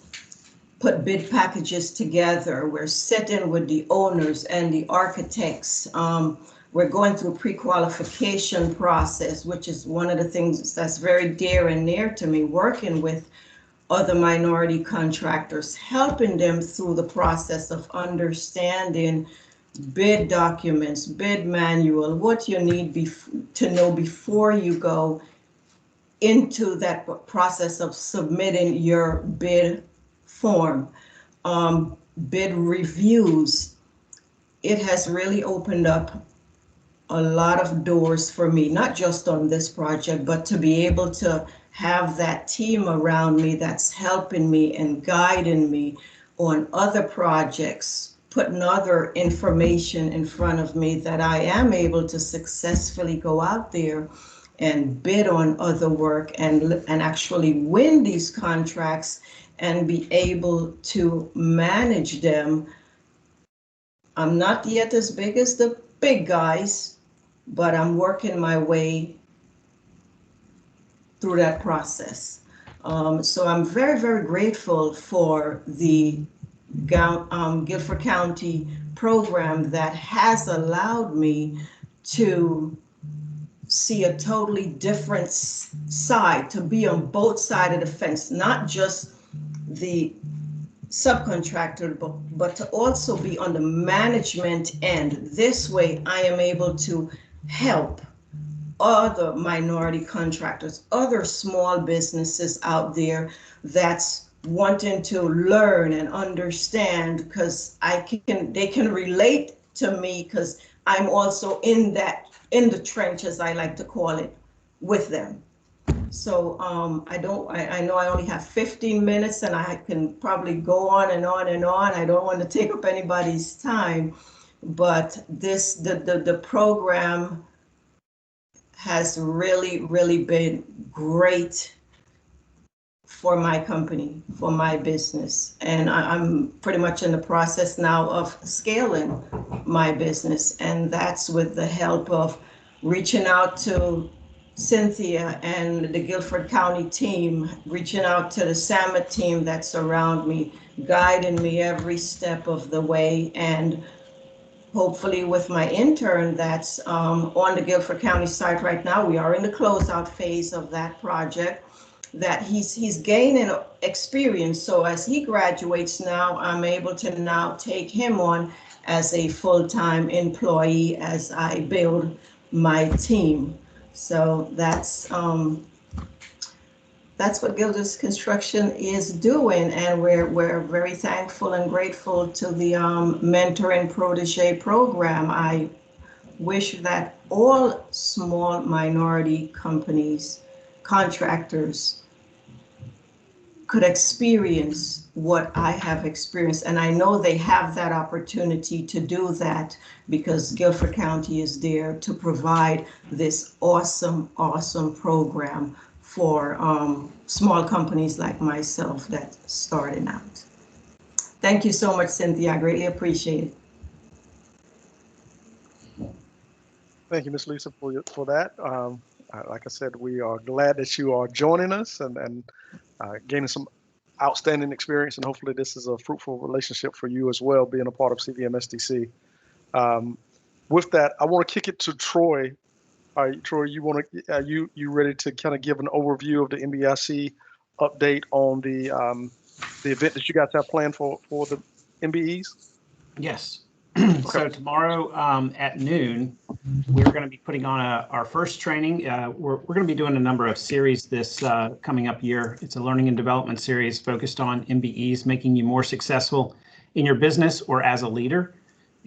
put bid packages together. We're sitting with the owners and the architects. We're going through pre-qualification process, which is one of the things that's very dear and near to me, working with other minority contractors, helping them through the process of understanding bid documents, bid manual, what you need to know before you go into that process of submitting your bid form, bid reviews. It has really opened up a lot of doors for me, not just on this project, but to be able to have that team around me that's helping me and guiding me on other projects, putting other information in front of me that I am able to successfully go out there and bid on other work and actually win these contracts and be able to manage them. I'm not yet as big as the big guys, but I'm working my way through that process. So I'm very, very grateful for the Guilford County program that has allowed me to see a totally different side, to be on both sides of the fence, not just the subcontractor, but to also be on the management end. This way I am able to help other minority contractors, other small businesses out there that's wanting to learn and understand, because they can relate to me, because I'm also in the trenches, I like to call it, with them. So I know I only have 15 minutes and I can probably go on and on and on. I don't want to take up anybody's time, but the program has really, really been great for my company, for my business. And I'm pretty much in the process now of scaling my business. And that's with the help of reaching out to Cynthia and the Guilford County team, reaching out to the Samet team that's around me, guiding me every step of the way. And hopefully with my intern that's on the Guilford County site right now, we are in the closeout phase of that project, that he's gaining experience. So as he graduates now, I'm able to now take him on as a full-time employee as I build my team. So that's what Gilda's Construction is doing, and we're very thankful and grateful to the Mentor and Protege program. I wish that all small minority companies, contractors, could experience what I have experienced. And I know they have that opportunity to do that because Guilford County is there to provide this awesome, awesome program for small companies like myself that's starting out. Thank you so much, Cynthia. I greatly appreciate it. Thank you, Ms. Lisa, for that. Like I said, we are glad that you are joining us and gaining some outstanding experience, and hopefully this is a fruitful relationship for you as well, being a part of CVMSDC. With that, I want to kick it to Troy. Troy, you ready to kind of give an overview of the MBIC update on the event that you guys have planned for the MBEs? Yes. So tomorrow at noon, we're going to be putting on our first training. We're going to be doing a number of series this coming up year. It's a learning and development series focused on MBEs, making you more successful in your business or as a leader.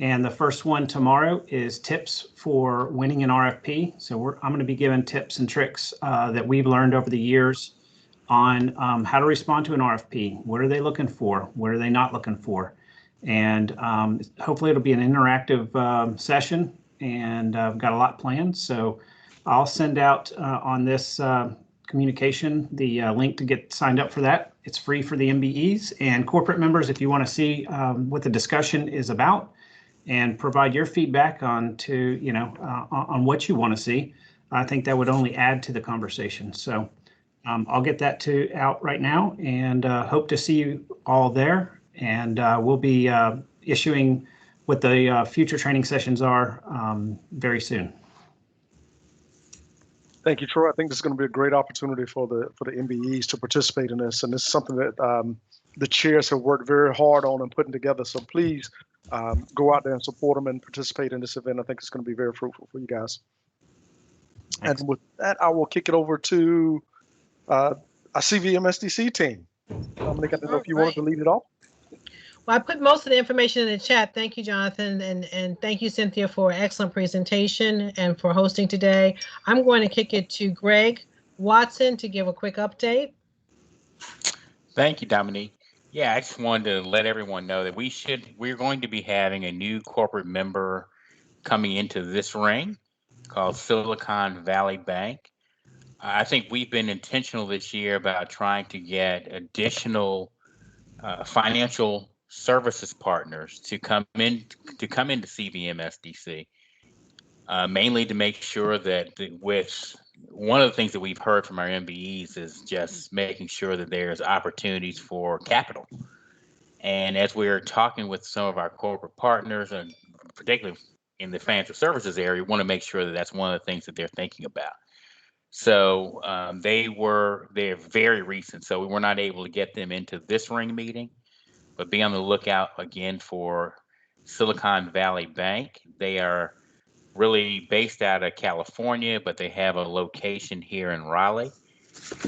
And the first one tomorrow is tips for winning an RFP. So I'm going to be giving tips and tricks that we've learned over the years on how to respond to an RFP. What are they looking for? What are they not looking for? And hopefully it'll be an interactive session, and I've got a lot planned. So I'll send out on this communication the link to get signed up for that. It's free for the MBEs and corporate members. If you want to see what the discussion is about and provide your feedback on what you want to see, I think that would only add to the conversation. So I'll get that out right now, and hope to see you all there. And we'll be issuing what the future training sessions are very soon. Thank you, Troy. I think this is going to be a great opportunity for the MBEs to participate in this, and this is something that the chairs have worked very hard on and putting together. So please go out there and support them and participate in this event. I think it's going to be very fruitful for you guys. Thanks. And with that, I will kick it over to our CVMSDC team. Dominic, I don't know if you wanted to lead it off. Well, I put most of the information in the chat. Thank you, Jonathan, and thank you, Cynthia, for an excellent presentation and for hosting today. I'm going to kick it to Greg Watson to give a quick update. Thank you, Dominique. Yeah, I just wanted to let everyone know that we're going to be having a new corporate member coming into this ring called Silicon Valley Bank. I think we've been intentional this year about trying to get additional financial services partners to come into CVMSDC, mainly to make sure that with one of the things that we've heard from our MBEs is just making sure that there's opportunities for capital. And as we're talking with some of our corporate partners, and particularly in the financial services area, we want to make sure that that's one of the things that they're thinking about. So they're very recent, so we were not able to get them into this ring meeting, but be on the lookout again for Silicon Valley Bank. They are really based out of California, but they have a location here in Raleigh,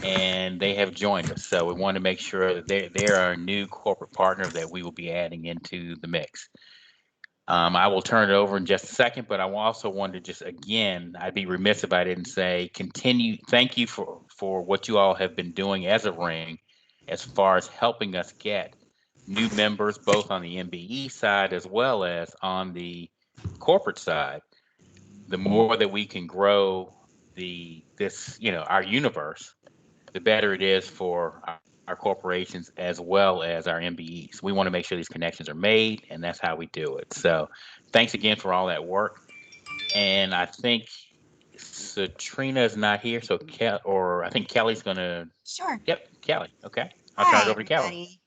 and they have joined us. So we want to make sure that they're our new corporate partner that we will be adding into the mix. I will turn it over in just a second, but I also wanted to just, again, I'd be remiss if I didn't say thank you for what you all have been doing as a ring as far as helping us get new members, both on the MBE side as well as on the corporate side. The more that we can grow our universe, the better it is for our corporations as well as our MBEs. We want to make sure these connections are made, and that's how we do it. So thanks again for all that work. And I think Trina is not here, so I think Kelly's going to. Sure. Yep, Kelly. Okay. I'll turn it over to Kelly.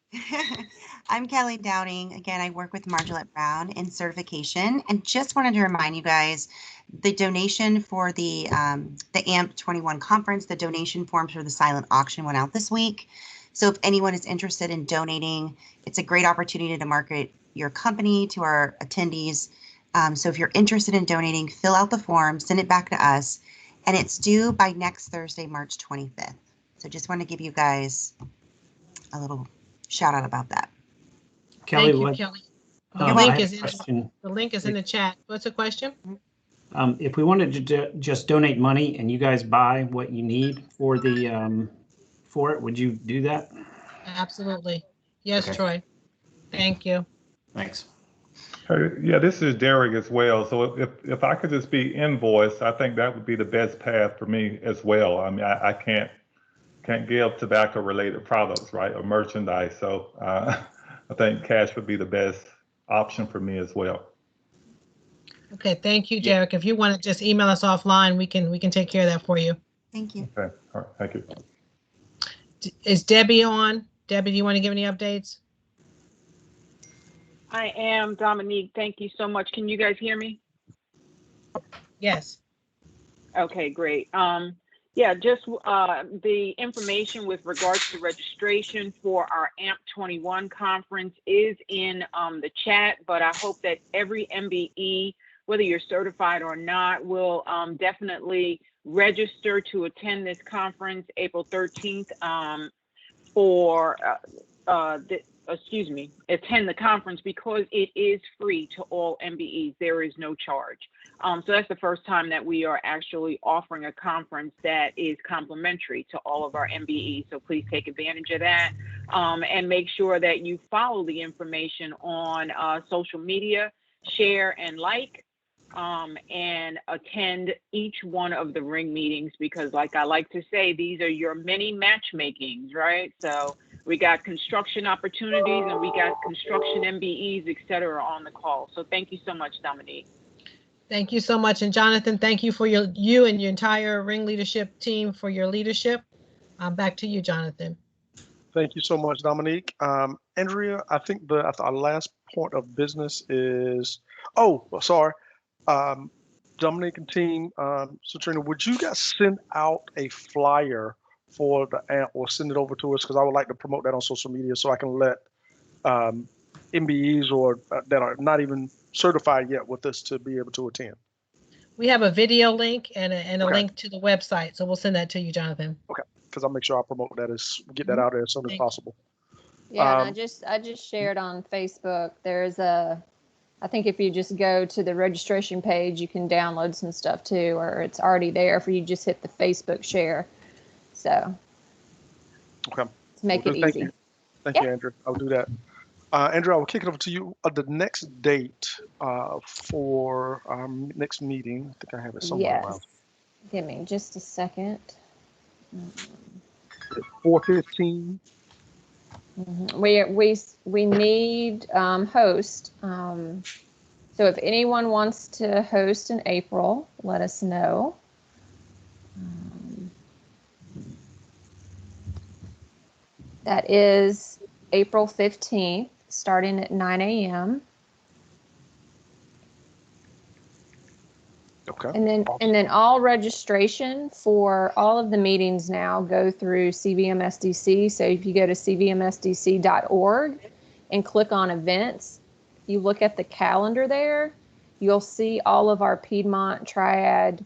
I'm Kelly Dowding. Again, I work with Margilette Brown in certification, and just wanted to remind you guys, the donation for the AMP 21 conference, the donation forms for the silent auction went out this week. So if anyone is interested in donating, it's a great opportunity to market your company to our attendees. So if you're interested in donating, fill out the form, send it back to us, and it's due by next Thursday, March 25th. So just want to give you guys a little shout out about that. Kelly, Thank you, Kelly. The link is in the chat. What's the question? If we wanted to just donate money and you guys buy what you need for the for it, would you do that? Absolutely. Yes, Okay. Troy. Thank you. Thanks. Yeah, this is Derek as well. So if I could just be invoiced, I think that would be the best path for me as well. I mean, I can't give tobacco related products, right, or merchandise. So I think cash would be the best option for me as well. Okay, thank you, Derek. If you want to just email us offline, we can take care of that for you. Thank you. Okay, all right, thank you. Is Debbie on? Debbie, do you want to give any updates? I am, Dominique. Thank you so much. Can you guys hear me? Yes. Okay, great. Yeah, just the information with regards to registration for our AMP 21 conference is in the chat, but I hope that every MBE, whether you're certified or not, will definitely register to attend this conference April 13th attend the conference, because it is free to all MBEs. There is no charge. So that's the first time that we are actually offering a conference that is complimentary to all of our MBEs. So please take advantage of that, and make sure that you follow the information on social media, share and like, and attend each one of the ring meetings, because like I like to say, these are your mini matchmakings, right? So we got construction opportunities and we got construction MBEs, et cetera, on the call. So thank you so much, Dominique. Thank you so much. And Jonathan, thank you for you and your entire ring leadership team for your leadership. Back to you, Jonathan. Thank you so much, Dominique. Andrea, I think our last point of business is, Dominique and team, so Trina, would you guys send out a flyer for the AMP or send it over to us? Because I would like to promote that on social media so I can let MBEs or that are not even certified yet with us to be able to attend. We have a video link and a link to the website. So we'll send that to you, Jonathan. Okay, because I'll make sure I promote that get that out there as soon as possible. Yeah, and I just shared on Facebook. There's I think if you just go to the registration page, you can download some stuff too, or it's already there for you. Just hit the Facebook share. So, okay, to make it easy. Thank you, Andrew. I'll do that. Andrew, I will kick it over to you. The next date for our next meeting, I think I have it somewhere around. Give me just a second. 4/15. We need host. So if anyone wants to host in April, let us know. That is April 15th, starting at 9 a.m. Okay. And then all registration for all of the meetings now go through CVMSDC. So if you go to cvmsdc.org and click on events, you look at the calendar there, You'll see all of our Piedmont Triad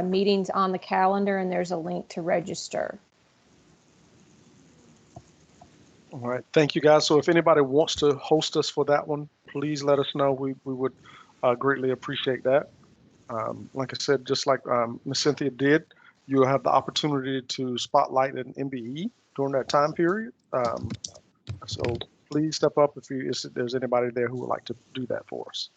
meetings on the calendar, and there's a link to register. All right, thank you guys. So if anybody wants to host us for that one, please let us know. We would greatly appreciate that. Like I said, just like Ms. Cynthia did, you'll have the opportunity to spotlight an MBE during that time period. So please step up if there's anybody there who would like to do that for us.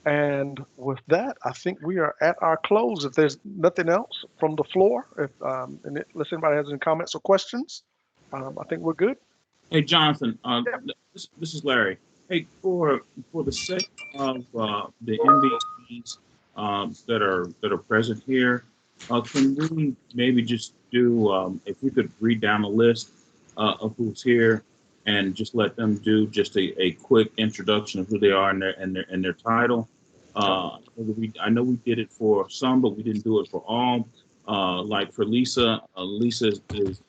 And with that, I think we are at our close. If there's nothing else from the floor, unless anybody has any comments or questions, I think we're good. Hey, Jonathan, this is Larry. Hey, for the sake of the MVPs that are present here, can we maybe just do, if we could read down a list of who's here and just let them do just a quick introduction of who they are and their title. I know we did it for some, but we didn't do it for all. Like for Lisa, Lisa is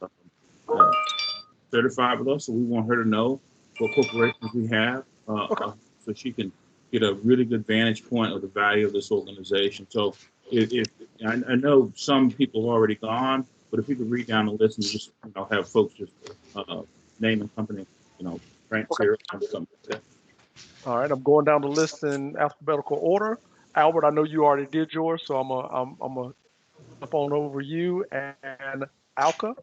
certified with us, so we want her to know what corporations we have, so she can get a really good vantage point of the value of this organization. So if I know some people have already gone, but if you could read down the list and just have folks just name and company, ranks here, something like that. All right, I'm going down the list in alphabetical order. Albert, I know you already did yours, so I'm gonna jump on over you and Alka.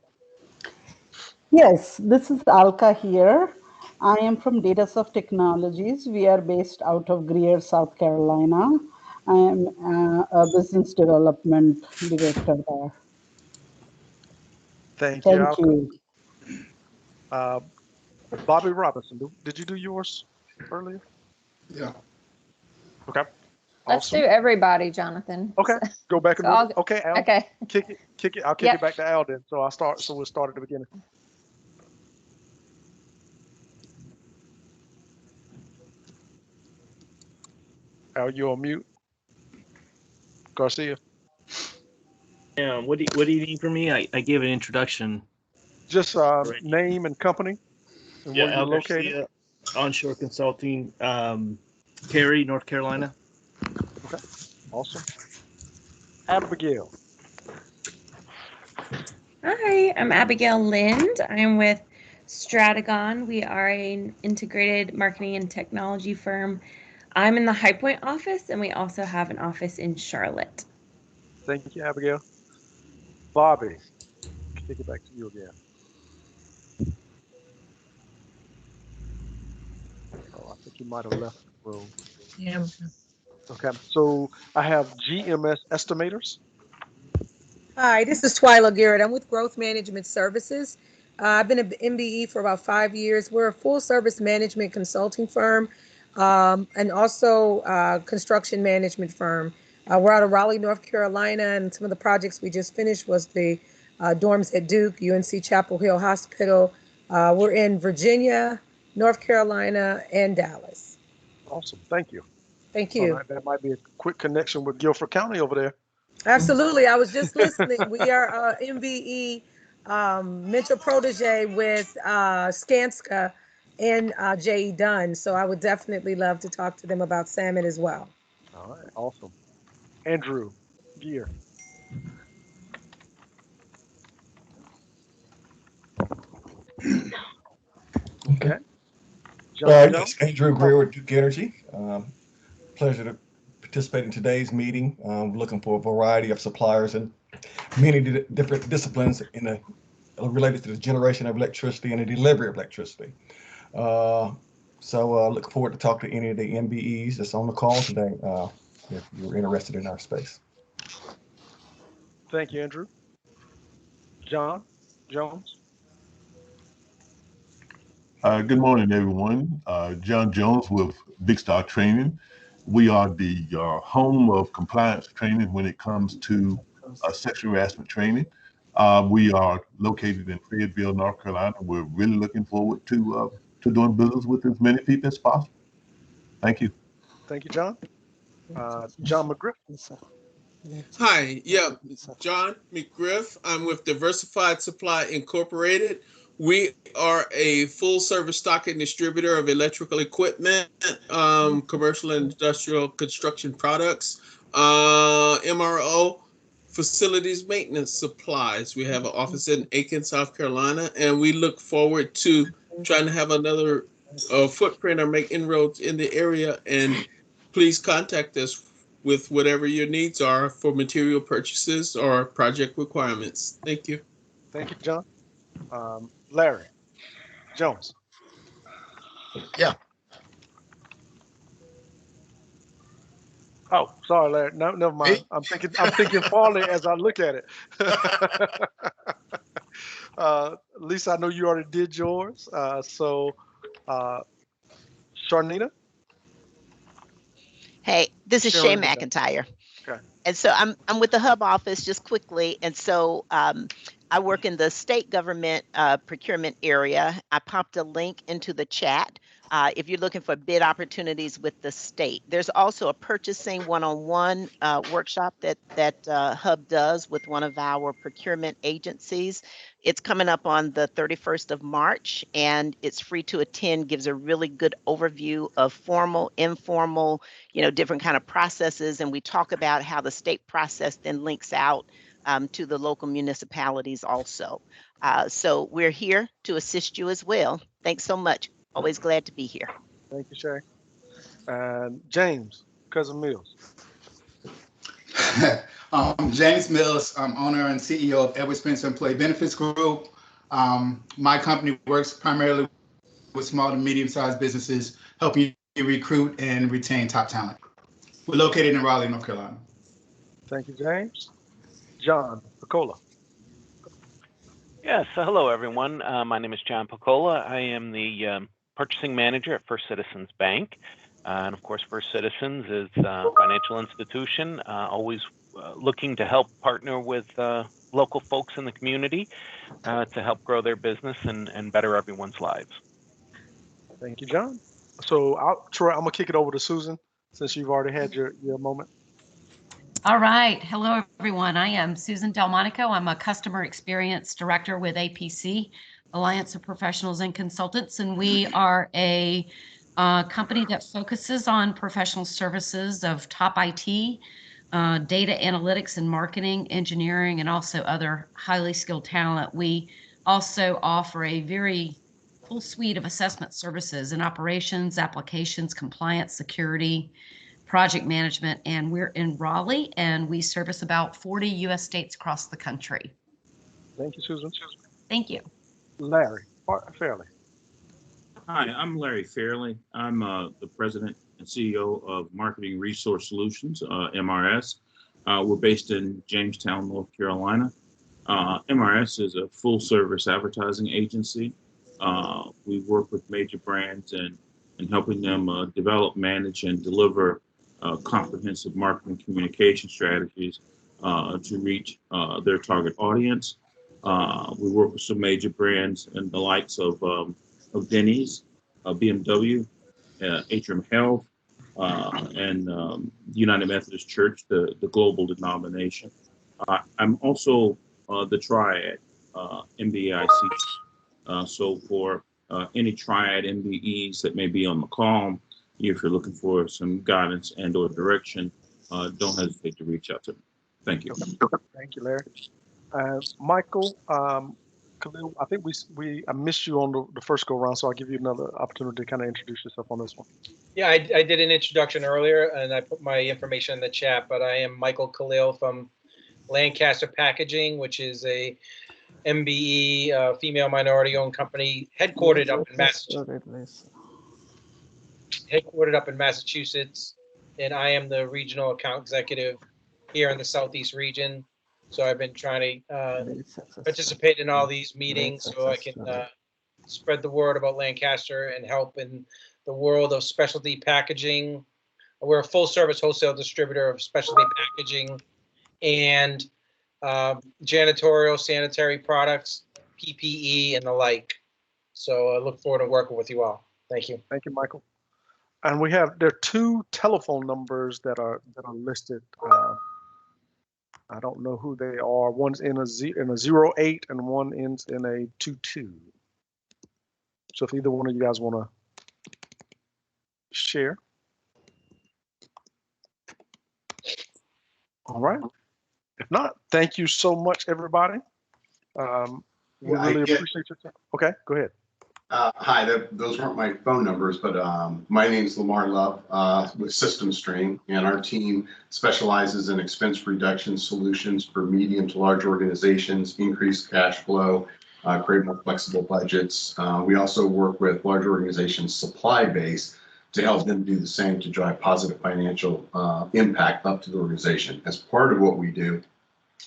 Yes, this is Alka here. I am from Datasoft Technologies. We are based out of Greer, South Carolina. I am a business development director there. Thank you, Thank Alka. you. Bobby Robinson, did you do yours earlier? Yeah. Okay. Let's Awesome. do everybody, Jonathan. Okay, go back and So do it. Okay, Al. Okay. Kick it. I'll kick it back to Al then. So we'll start at the beginning. Al, you on mute? Garcia. What do you need from me? I gave an introduction. Just name and company and where you're located. Garcia, Onshore Consulting, Cary, North Carolina. Okay, awesome. Abigail. Hi, I'm Abigail Lind. I'm with Stratagon. We are an integrated marketing and technology firm. I'm in the High Point office, and we also have an office in Charlotte. Thank you, Abigail. Bobby, kick it back to you again. Oh, I think you might have left the room. Yeah. Okay, so I have GMS Estimators. Hi, this is Twyla Garrett. I'm with Growth Management Services. I've been an MBE for about 5 years. We're a full service management consulting firm and also construction management firm. We're out of Raleigh, North Carolina, and some of the projects we just finished was the dorms at Duke, UNC Chapel Hill Hospital. We're in Virginia, North Carolina, and Dallas. Awesome, thank you. Thank you. All right, that might be a quick connection with Guilford County over there. Absolutely. I was just listening. We are MVE mentor protege with Skanska and J.E. Dunn. So I would definitely love to talk to them about salmon as well. All right, awesome. Andrew Gear. Okay. Yes, Andrew Greer with Duke Energy. Pleasure to participate in today's meeting. Looking for a variety of suppliers and many different disciplines related to the generation of electricity and the delivery of electricity. So look forward to talking to any of the MBEs that's on the call today if you're interested in our space. Thank you, Andrew. John Jones. Good morning, everyone. John Jones with Big Star Training. We are the home of compliance training when it comes to sexual harassment training. We are located in Fayetteville, North Carolina. We're really looking forward to doing business with as many people as possible. Thank you. Thank you, John. John McGriff. Hi, John McGriff. I'm with Diversified Supply Incorporated. We are a full service stock and distributor of electrical equipment, commercial and industrial construction products, MRO, facilities maintenance supplies. We have an office in Aiken, South Carolina, and we look forward to trying to have another footprint or make inroads in the area. And please contact us with whatever your needs are for material purchases or project requirements. Thank you. Thank you, John. Larry Jones. Yeah. Oh, sorry, Larry. No, never mind. I'm thinking Farley as I look at it. Lisa, I know you already did yours. So, Sharnita. Hey, this is Shay Sharnita. McIntyre. Okay. And so I'm with the Hub office just quickly. And so I work in the state government procurement area. I popped a link into the chat if you're looking for bid opportunities with the state. There's also a purchasing one-on-one workshop that Hub does with one of our procurement agencies. It's coming up on the 31st of March, and it's free to attend, gives a really good overview of formal, informal, different kind of processes. And we talk about how the state process then links out to the local municipalities also. So we're here to assist you as well. Thanks so much. Always glad to be here. Thank you, Shay. And James, Cousin Mills. James Mills, I'm owner and CEO of Edward Spencer Employee Benefits Group. My company works primarily with small to medium-sized businesses, helping you recruit and retain top talent. We're located in Raleigh, North Carolina. Thank you, James. John Picola. Yes, hello everyone. My name is John Picola. I am the purchasing manager at First Citizens Bank. And of course, First Citizens is a financial institution, always looking to help partner with local folks in the community to help grow their business and better everyone's lives. Thank you, John. So, Troy, I'm going to kick it over to Susan since you've already had your moment. All right. Hello, everyone. I am Susan Delmonico. I'm a customer experience director with APC, Alliance of Professionals and Consultants, and we are a company that focuses on professional services of top IT, data analytics and marketing, engineering, and also other highly skilled talent. We also offer a very full suite of assessment services in operations, applications, compliance, security, project management, and we're in Raleigh, and we service about 40 U.S. states across the country. Thank you, Susan. Thank you. Larry Fairley. Hi, I'm Larry Fairley. I'm the president and CEO of Marketing Resource Solutions, MRS. We're based in Jamestown, North Carolina. MRS is a full-service advertising agency. We work with major brands and helping them develop, manage, and deliver comprehensive marketing communication strategies to reach their target audience. We work with some major brands and the likes of Denny's, BMW, Atrium Health, and United Methodist Church, the global denomination. I'm also the Triad, MBIC. So for any Triad MBEs that may be on the call, if you're looking for some guidance and or direction, don't hesitate to reach out to me. Thank you. Thank you, Larry. Michael, Khalil, I think I missed you on the first go round, so I'll give you another opportunity to kind of introduce yourself on this one. Yeah, I did an introduction earlier, and I put my information in the chat, but I am Michael Khalil from Lancaster Packaging, which is a MBE, female minority-owned company, headquartered up in Massachusetts. And I am the regional account executive here in the Southeast region. So I've been trying to participate in all these meetings so I can spread the word about Lancaster and help in the world of specialty packaging. We're a full-service wholesale distributor of specialty packaging and janitorial, sanitary products, PPE, and the like. So I look forward to working with you all. Thank you. Thank you, Michael. And there are two telephone numbers that are listed. I don't know who they are. One's in a 08 and one ends in a 22. So if either one of you guys want to share. All right. If not, thank you so much, everybody. We really appreciate your time. Okay, go ahead. Hi, those weren't my phone numbers, but my name is Lamar Love with System Stream, and our team specializes in expense reduction solutions for medium to large organizations, increased cash flow, create more flexible budgets. We also work with large organizations' supply base to help them do the same to drive positive financial impact up to the organization. As part of what we do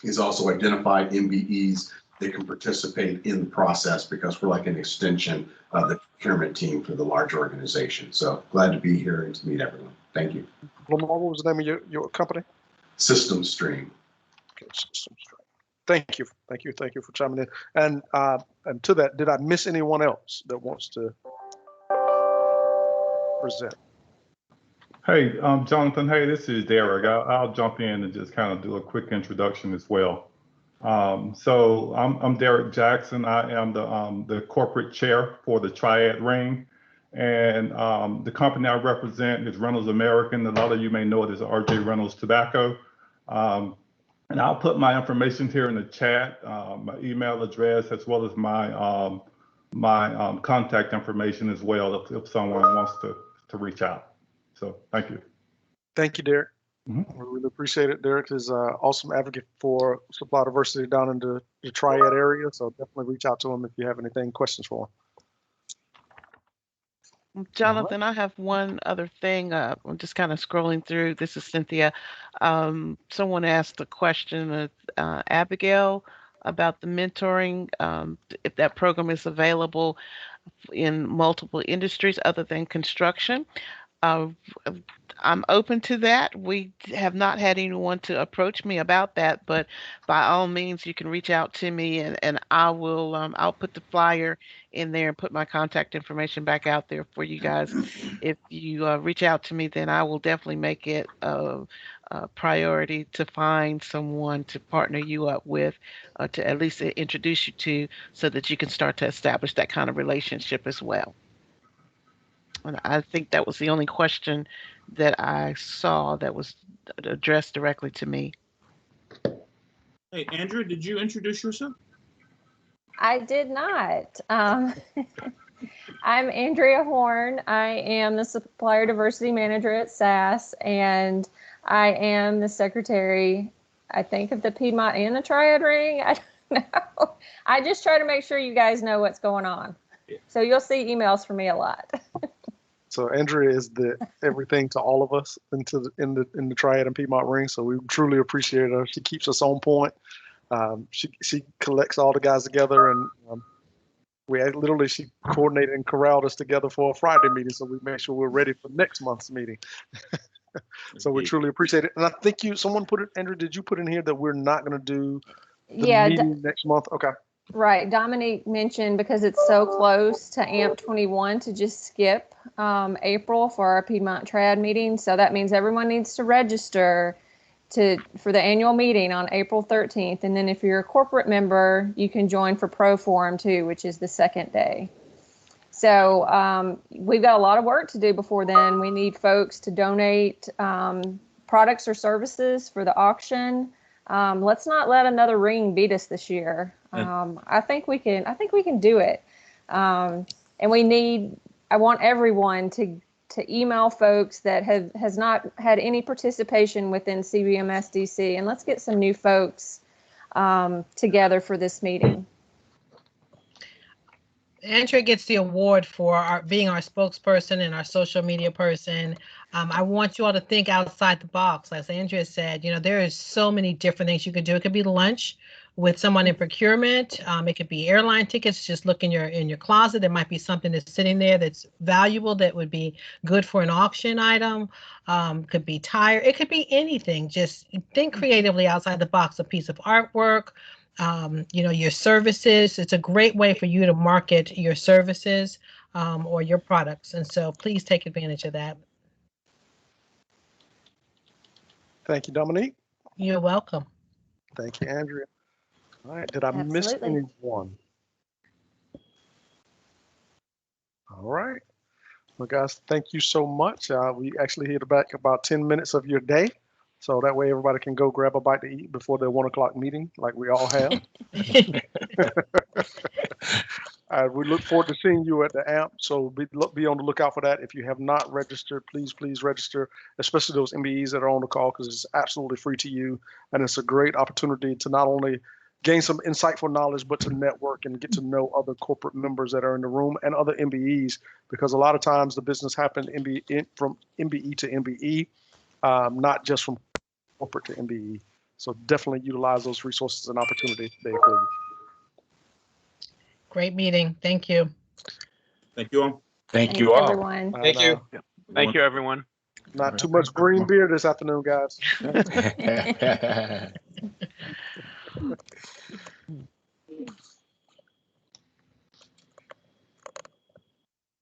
is also identify MBEs that can participate in the process, because we're like an extension of the procurement team for the large organization. So glad to be here and to meet everyone. Thank you. Lamar, what was the name of your company? System Stream. Okay, System Stream. Thank you for chiming in. And to that, did I miss anyone else that wants to present? Hey, Jonathan. Hey, this is Derek. I'll jump in and just kind of do a quick introduction as well. So I'm Derek Jackson. I am the corporate chair for the Triad Ring, and the company I represent is Reynolds American. A lot of you may know it as RJ Reynolds Tobacco. And I'll put my information here in the chat, my email address, as well as my contact information as well, if someone wants to reach out. So thank you. Thank you, Derek. Mm-hmm. We really appreciate it. Derek is an awesome advocate for supply diversity down in the Triad area. So definitely reach out to him if you have questions for him. Jonathan, I have one other thing. I'm just kind of scrolling through. This is Cynthia. Someone asked a question of Abigail about the mentoring, if that program is available in multiple industries other than construction. I'm open to that. We have not had anyone to approach me about that, but by all means, you can reach out to me, and I will. I'll put the flyer in there and put my contact information back out there for you guys. If you reach out to me, then I will definitely make it a priority to find someone to partner you up with, to at least introduce you to, so that you can start to establish that kind of relationship as well. And I think that was the only question that I saw that was addressed directly to me. Hey, Andrea, did you introduce yourself? I did not. I'm Andrea Horn. I am the Supplier Diversity Manager at SAS, and I am the secretary, I think, of the Piedmont and the Triad Ring. I don't know. I just try to make sure you guys know what's going on. So you'll see emails from me a lot. So Andrea is the everything to all of us in the Triad and Piedmont Ring. So we truly appreciate her. She keeps us on point. She collects all the guys together, and she coordinated and corralled us together for a Friday meeting, so we make sure we're ready for next month's meeting. So we truly appreciate it. And I think someone put it, Andrea, did you put in here that we're not going to do the meeting next month? Okay. Right. Dominique mentioned, because it's so close to AMP 21, to just skip April for our Piedmont Triad meeting. So that means everyone needs to register for the annual meeting on April 13th. And then if you're a corporate member, you can join for Pro Forum too, which is the second day. So we've got a lot of work to do before then. We need folks to donate products or services for the auction. Let's not let another ring beat us this year. I think we can do it. And I want everyone to email folks that has not had any participation within CVMS DC, and let's get some new folks together for this meeting. Andrea gets the award for being our spokesperson and our social media person. I want you all to think outside the box. As Andrea said, there is so many different things you could do. It could be lunch with someone in procurement. It could be airline tickets. Just look in your closet. There might be something that's sitting there that's valuable that would be good for an auction item. Could be tire. It could be anything. Just think creatively outside the box. A piece of artwork. Your services. It's a great way for you to market your services or your products. And so please take advantage of that. Thank you, Dominique. You're welcome. Thank you, Andrea. All right, did I miss anyone? All right. Well, guys, thank you so much. We actually hit back about 10 minutes of your day. So that way everybody can go grab a bite to eat before their 1 o'clock meeting, like we all have. We look forward to seeing you at the AMP. So be on the lookout for that. If you have not registered, please register, especially those MBEs that are on the call, because it's absolutely free to you. And it's a great opportunity to not only gain some insightful knowledge, but to network and get to know other corporate members that are in the room and other MBEs, because a lot of times the business happens from MBE to MBE, not just from corporate to MBE. So definitely utilize those resources and opportunities there for you. Great meeting. Thank you. Thank you all. Thanks, everyone. Thank you. Thank you, everyone. Not too much green beer this afternoon, guys.